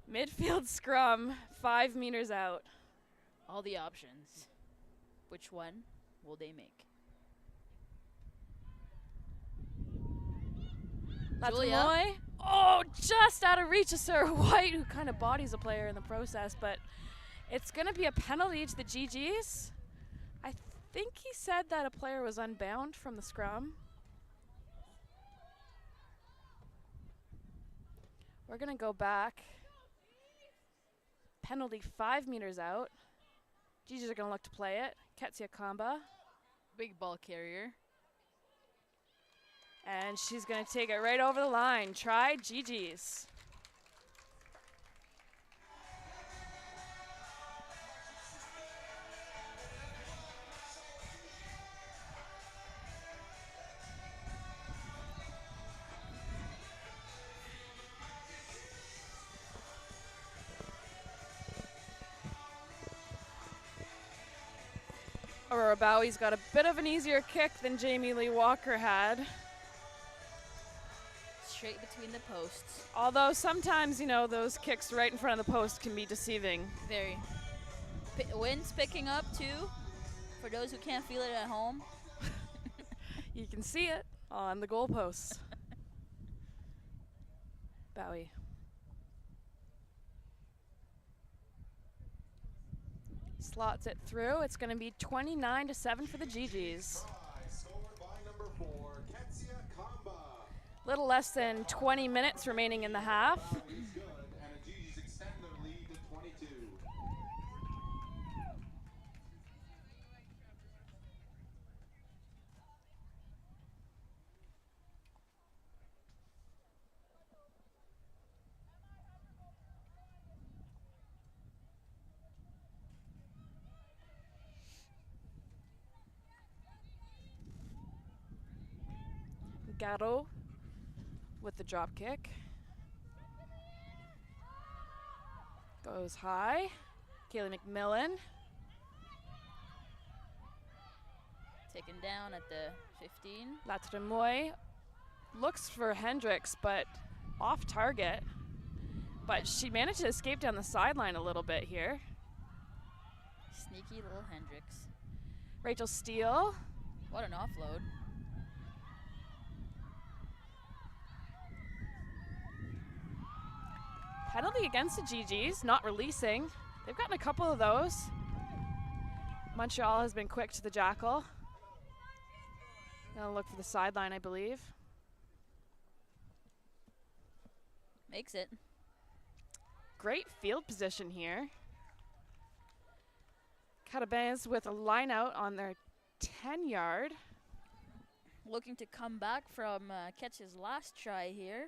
Midfield scrum, 5 meters out. All the options. Which one will they make? Julia. Latrimoy. Oh, just out of reach of Sarah White, who kind of bodies a player in the process, but it's going to be a penalty to the GGs. I think he said that a player was unbound from the scrum. We're going to go back. Penalty 5 meters out. GGs are going to look to play it. Ketsia Kamba. Big ball carrier. And she's going to take it right over the line. Try GG's. Aurora Bowie's got a bit of an easier kick than Jamie Lee Walker had. Straight between the posts. Although sometimes, you know, those kicks right in front of the post can be deceiving. Very. Wind's picking up too, for those who can't feel it at home. You can see it on the goalposts. Bowie. Slots it through. It's going to be 29-7 for the GGs. Scored by number 4, Ketsia Kamba. Little less than 20 minutes remaining in the half. Is good, and the GGs extend their lead to 22. Gatto with the drop kick. Goes high. Kaylee McMillan. Taken down at the 15. Latrimoy looks for Hendricks, but off target. But she managed to escape down the sideline a little bit here. Sneaky little Hendricks. Rachel Steele. What an offload. Penalty against the GGs, not releasing. They've gotten a couple of those. Montreal has been quick to the jackal. Gonna look for the sideline, I believe. Makes it. Great field position here. Carabins with a line out on their 10-yard. looking to come back from Ketch's last try here.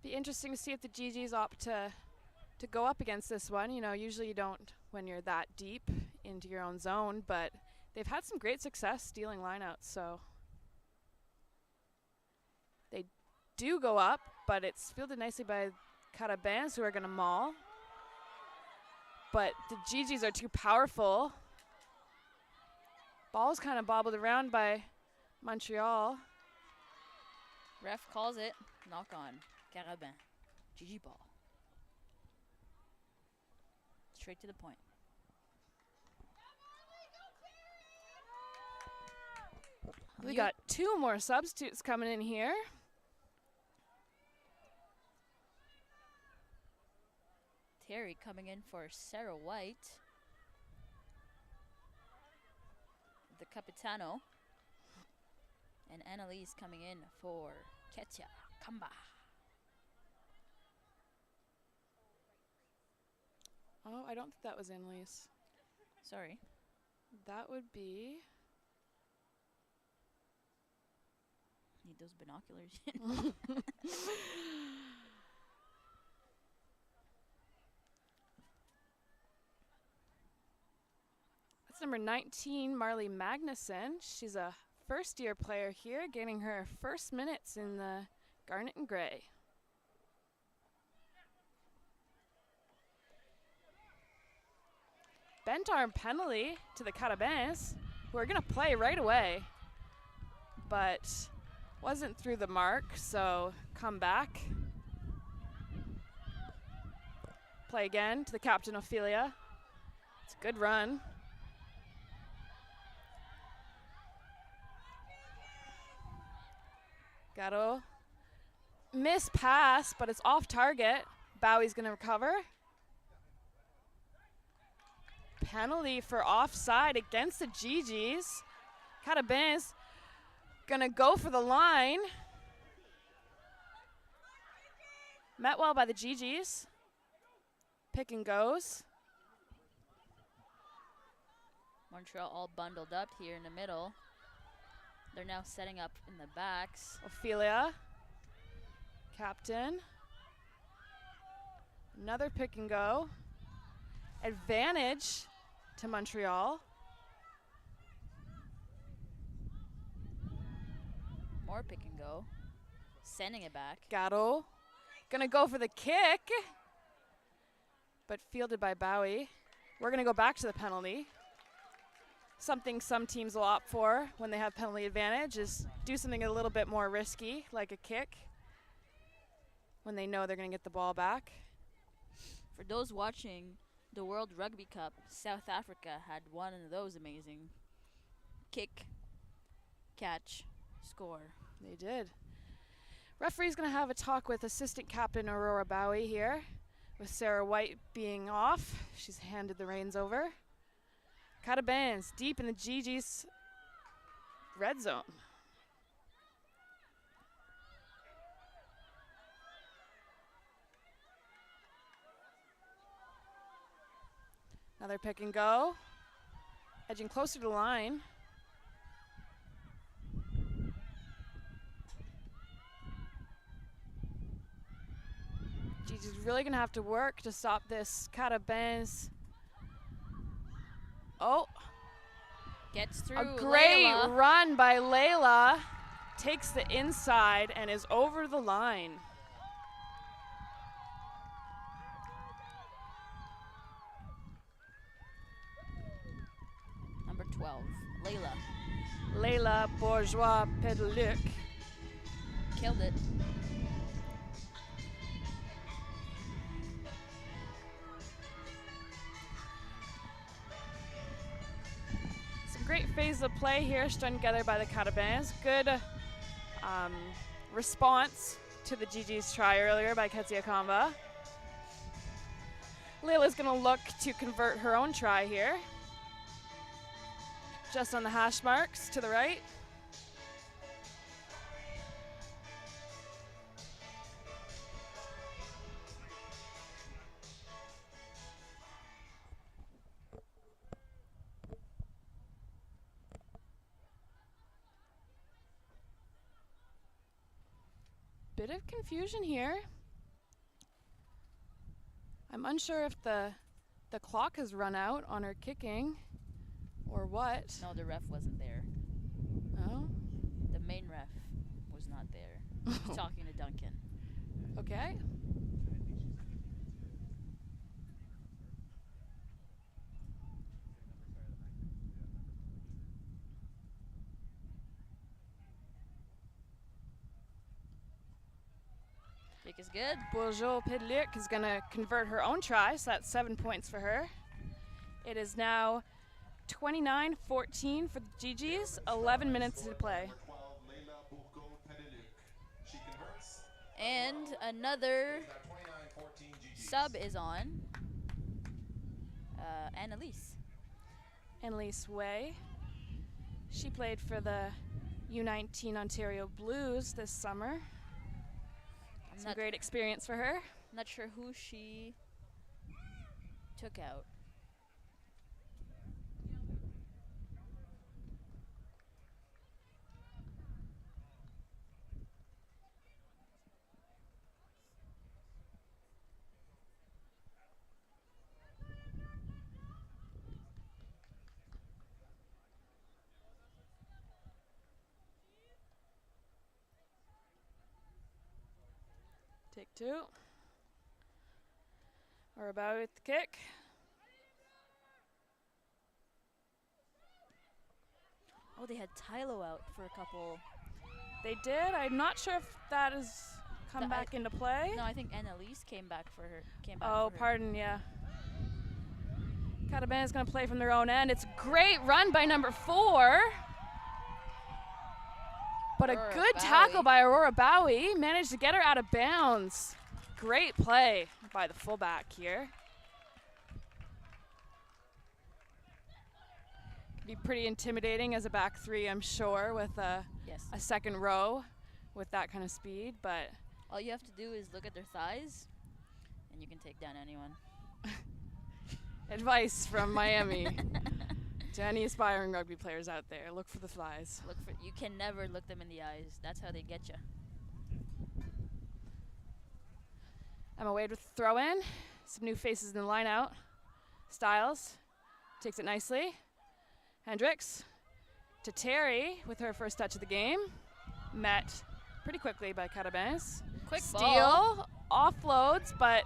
Be interesting to see if the GGs opt to go up against this one. You know, usually you don't when you're that deep into your own zone, but they've had some great success stealing lineouts, so they do go up, but it's fielded nicely by Carabins, who are going to maul. But the GGs are too powerful. Ball's kind of bobbled around by Montreal. Ref calls it. Knock on. Carabin. GG ball. Straight to the point. We got 2 more substitutes coming in here. Terry coming in for Sarah White. The Capitano. And Annalise coming in for Ketia Kamba. Oh, I don't think that was Annalise. Sorry. That would be... Need those binoculars. That's number 19, Marley Magnuson. She's a first-year player here, gaining her first minutes in the Garnet and Gray. Bent arm penalty to the Carabins, who are going to play right away, but wasn't through the mark, so come back. Play again to the captain, Ophelia. It's a good run. Gatto. Miss pass, but it's off target. Bowie's going to recover. Penalty for offside against the GGs. Carabins gonna go for the line. Met well by the GGs. Pick and goes. Montreal all bundled up here in the middle. They're now setting up in the backs. Ophelia. Captain. Another pick and go. Advantage to Montreal. More pick and go. Sending it back. Gatto. Gonna go for the kick, but fielded by Bowie. We're gonna go back to the penalty. Something some teams will opt for when they have penalty advantage is do something a little bit more risky, like a kick, when they know they're gonna get the ball back. For those watching the World Rugby Cup, South Africa had one of those amazing kick, catch, score. They did. Referee's going to have a talk with assistant captain Aurora Bowie here, with Sarah White being off. She's handed the reins over. Carabins deep in the GG's red zone. Another pick and go. Edging closer to the line. Gigi's really gonna have to work to stop this Carabins. Oh. Gets through. A great Layla. run by Layla. Takes the inside and is over the line. Number 12, Layla. Layla Bourgeois-Pedeluc. Killed it. Some great phase of play here strung together by the Carabins. Good response to the GG's try earlier by Ketia Kamba. Layla's going to look to convert her own try here. Just on the hash marks to the right. bit of confusion here. I'm unsure if the clock has run out on her kicking or what. No, the ref wasn't there. Oh, The main ref was not there. He's talking to Duncan. okay. Kick is good. Bourgeot-Pedluc is going to convert her own try, so that's 7 points for her. It is now 29-14 for the GGs, 11 minutes to play. Number 12, Leila Bourgeot-Pedluc. She converts. And another It's now 29-14 GGs. sub is on. Annalise. Annalise Way. She played for the U19 Ontario Blues this summer. Some Not, great experience for her. not sure who she took out. Take two. We're about with the kick. Oh, they had Tylo out for a couple. They did. I'm not sure if that has come back into play. No, I think Annalise came back for her. Oh, for her. pardon, yeah. Carabin is going to play from their own end. It's a great run by number 4. But a Aurora good Bowie. tackle by Aurora Bowie. Managed to get her out of bounds. Great play by the fullback here. Be pretty intimidating as a back three, I'm sure, with a Yes. second row with that kind of speed. But All you have to do is look at their thighs, and you can take down anyone. advice from Miami to any aspiring rugby players out there: look for the flies. You can never look them in the eyes. That's how they get you. Emma Wade with the throw in. Some new faces in the line out. Styles takes it nicely. Hendricks to Terry with her first touch of the game. Met pretty quickly by Carabins. Quick Steal, ball. offloads, but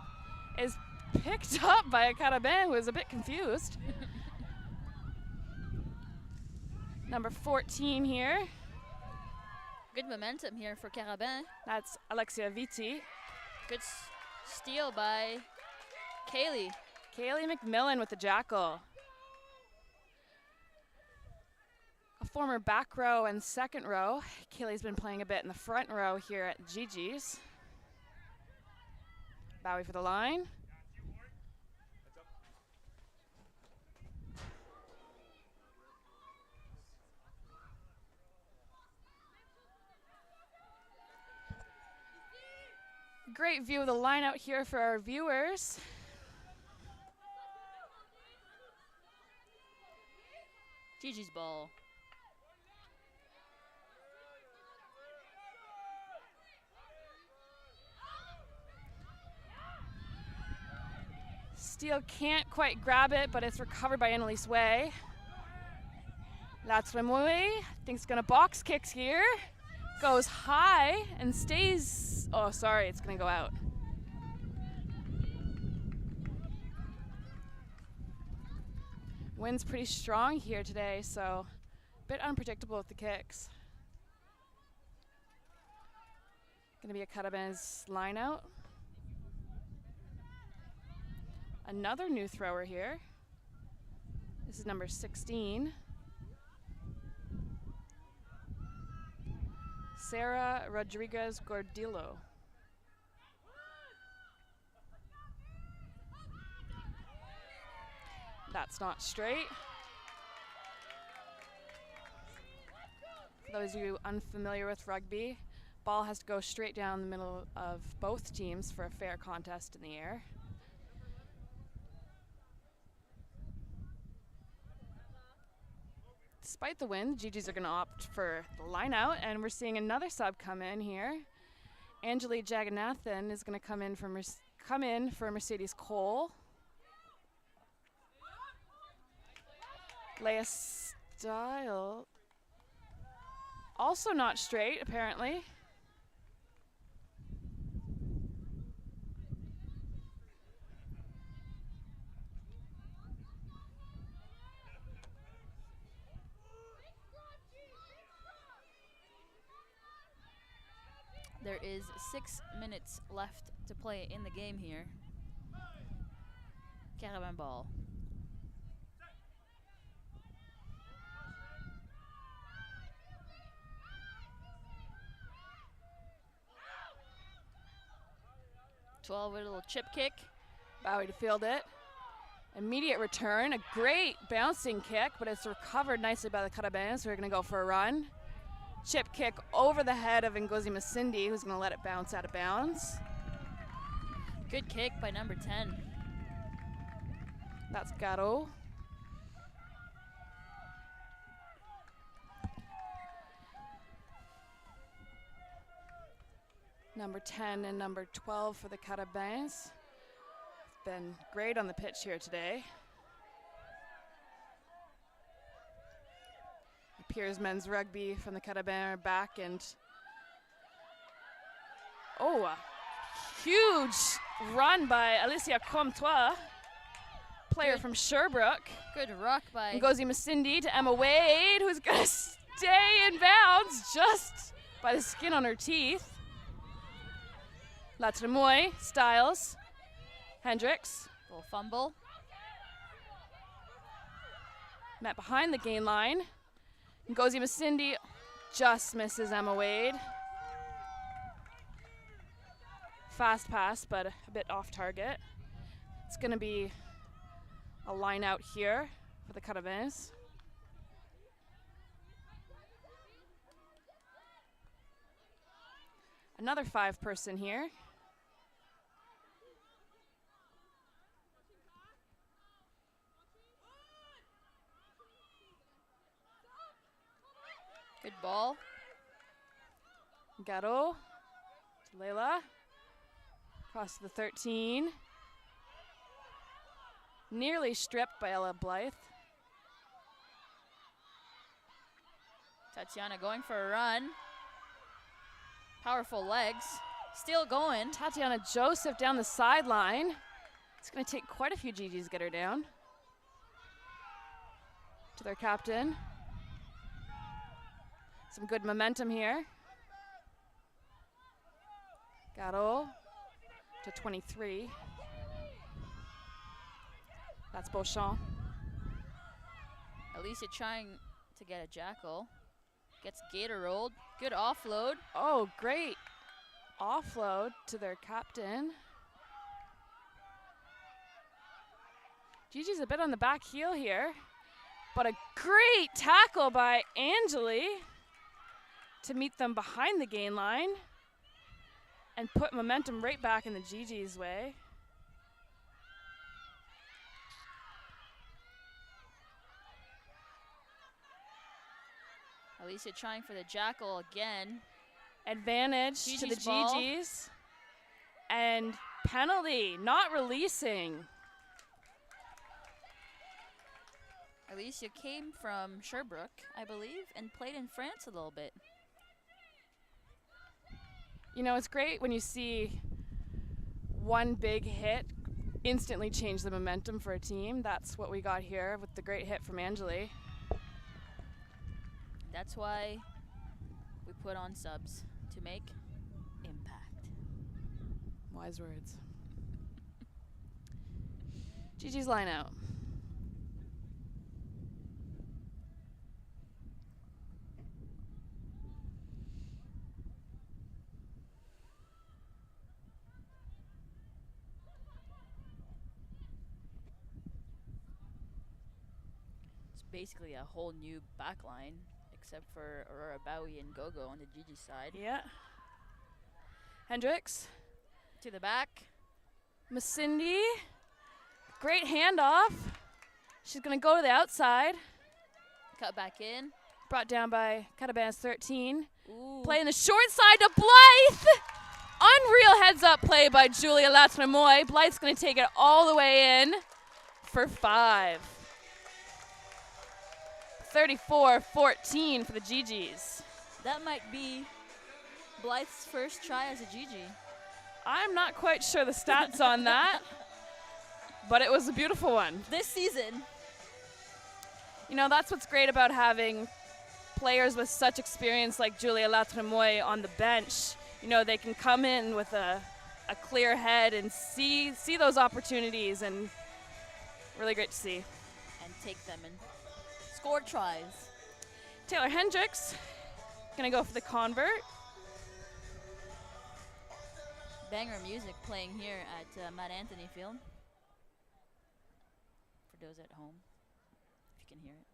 is picked up by a Carabin who is a bit confused. Number 14 here. Good momentum here for Carabin. That's Alexia Vitti. Good steal by Kaylee. Kaylee McMillan with the jackal. A former back row and second row. Kaylee's been playing a bit in the front row here at Gigi's. Bowie for the line. Great view of the line out here for our viewers. Gigi's ball. Steele can't quite grab it, but it's recovered by Annalise Way. That's Remouy. Thinks gonna box kicks here. Goes high and stays. Oh, sorry, it's gonna go out. Wind's pretty strong here today, so a bit unpredictable with the kicks. Gonna be a Carabin's line out. Another new thrower here. This is number 16. Sarah Rodriguez Gordillo. That's not straight. For those of you unfamiliar with rugby, ball has to go straight down the middle of both teams for a fair contest in the air. Despite the wind, GGs are going to opt for the line out, and we're seeing another sub come in here. Anjali Jagannathan is going to come in for Mercedes Cole. Leia Style, also not straight, apparently. There is 6 minutes left to play in the game here. Carabin ball. With a little chip kick. Bowie to field it. Immediate return, a great bouncing kick, but it's recovered nicely by the Carabins, who are going to go for a run. Chip kick over the head of Ngozi Masindi, who's going to let it bounce out of bounds. Good kick by number 10. That's Garo. Number 10 and number 12 for the Carabins. Been great on the pitch here today. Appears men's rugby from the Carabins are back, and a huge run by Alicia Comtois, player from Sherbrooke. Good ruck by Ngozi Masindi to Emma Wade, who's going to stay in bounds just by the skin on her teeth. Latremoy, Styles, Hendricks. little fumble. Met behind the gain line. Ngozi Masindi just misses Emma Wade. Fast pass, but a bit off target. It's going to be a line out here for the Carabins. Another 5-person here. Good ball. Garo to Layla. Across to the 13. Nearly stripped by Ella Blythe. Tatiana going for a run. Powerful legs. Still going. Tatiana Joseph down the sideline. It's going to take quite a few GGs to get her down. To their captain. Some good momentum here. Garo to 23. That's Beauchamp. Alicia trying to get a jackal. Gets gator rolled. Good offload. Oh, great offload to their captain. Gigi's a bit on the back heel here, but a great tackle by Angeli to meet them behind the gain line and put momentum right back in the Gigi's way. Alicia trying for the jackal again. Advantage Gigi's to the ball. Gigi's. And penalty, not releasing. Alicia came from Sherbrooke, I believe, and played in France a little bit. You know, it's great when you see one big hit instantly change the momentum for a team. That's what we got here with the great hit from Angeli. That's why we put on subs, to make impact. Wise words. Gigi's line out. It's basically a whole new back line, except for Aurora Bowie and Gogo on the Gigi side. Yeah. Hendricks. To the back. Masindi. Great handoff. She's going to go to the outside. Cut back in. Brought down by Carabins 13. Ooh. Play in the short side to Blythe. unreal heads-up play by Julia Latremoy. Blythe's going to take it all the way in for 5. 34-14 for the GGs. That might be Blythe's first try as a GG. I'm not quite sure the stats on that, but it was a beautiful one. This season. You know, that's what's great about having players with such experience like Julia Latremoy on the bench. You know, they can come in with a clear head and see those opportunities, and really great to see. And take them and score tries. Taylor Hendricks gonna go for the convert. Banger music playing here at Matt Anthony Field. For those at home, if you can hear it.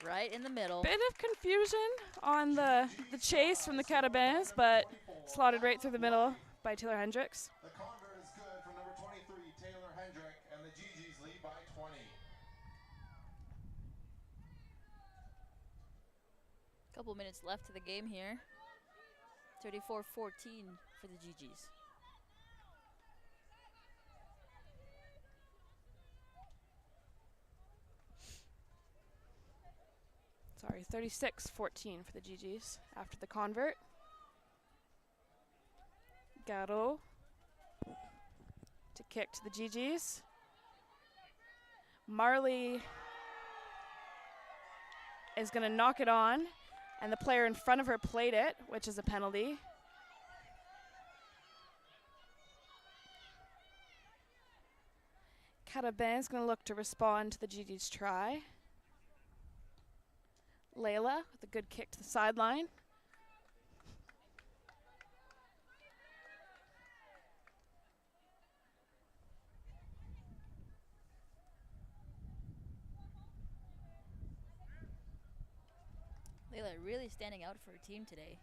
Right in the middle. Bit of confusion on the chase from the Carabins, but slotted right through the middle by Taylor Hendricks. The convert is good from number 23, Taylor Hendrick, and the GGs lead by 20. Couple minutes left to the game here. 34-14 for the GGs. Sorry, 36-14 for the GGs after the convert. Garot to kick to the GGs. Marley is going to knock it on, and the player in front of her played it, which is a penalty. Carabin's going to look to respond to the GG's try. Layla with a good kick to the sideline. Layla really standing out for her team today.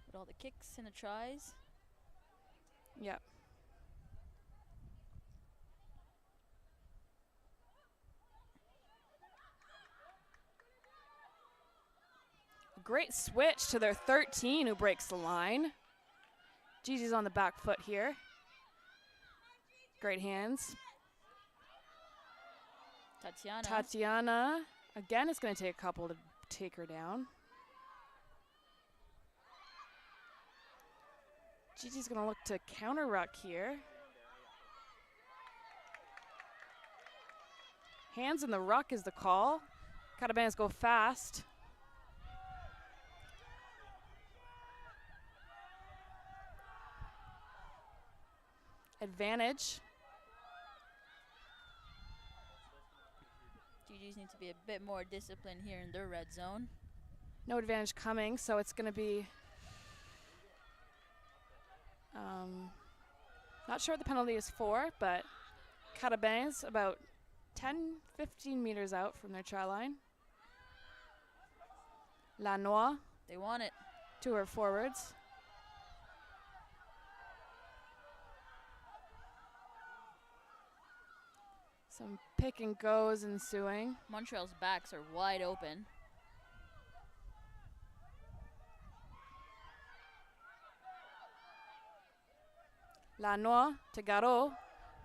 With all the kicks and the tries. Yep. Great switch to their 13 who breaks the line. Gigi's on the back foot here. Great hands. Tatiana again is going to take a couple to take her down. Gigi's going to look to counter ruck here. Hands in the ruck is the call. Carabins go fast. Advantage. GGs need to be a bit more disciplined here in their red zone. No advantage coming, so it's going to be not sure what the penalty is for, but Carabins about 10-15 meters out from their try line. Lanois. They want it. To her forwards. Some pick and goes ensuing. Montreal's backs are wide open. Lanois to Garot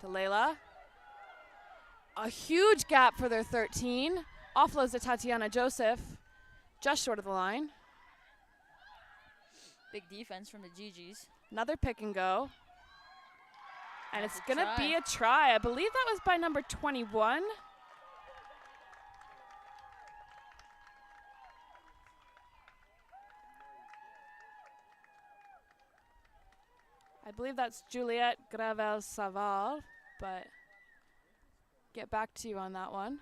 to Layla. A huge gap for their 13. Offloads to Tatiana Joseph, just short of the line. Big defense from the GGs. Another pick and go. And That's it's going to try. be a try. I believe that was by number 21. I believe that's Juliette Gravel-Saval, but get back to you on that one.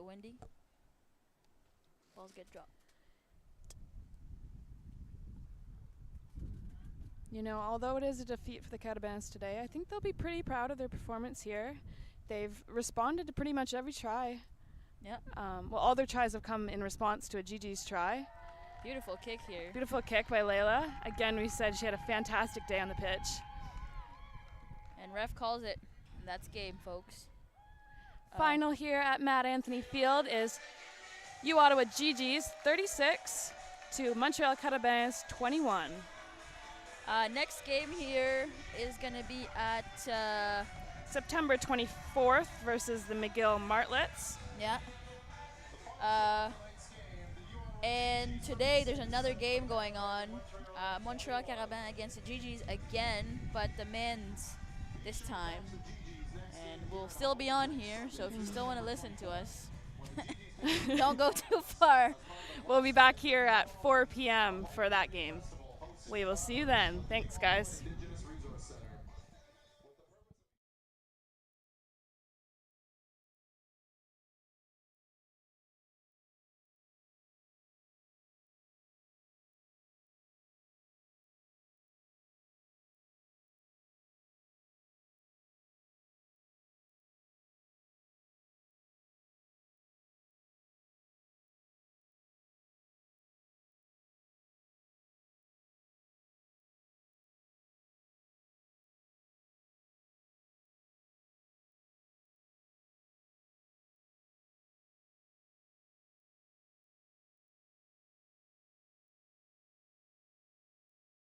windy. Balls get dropped. You know, although it is a defeat for the Carabins today, I think they'll be pretty proud of their performance here. They've responded to pretty much every try. Yep. Well, all their tries have come in response to a Gigi's try. Beautiful kick here. Beautiful kick by Layla. Again, we said she had a fantastic day on the pitch. And ref calls it. And that's game, folks. Final here at Matt Anthony Field is U Ottawa Gigi's 36 to Montreal Carabins 21. Next game here is going to be at September 24th versus the McGill Martlets. Yeah. And today there's another game going on. Montreal Carabins against the Gigi's again, but the men's this time. And we'll still be on here, so if you still want to listen to us, don't go too far. We'll be back here at 4 p.m. for that game. We will see you then. Thanks, guys.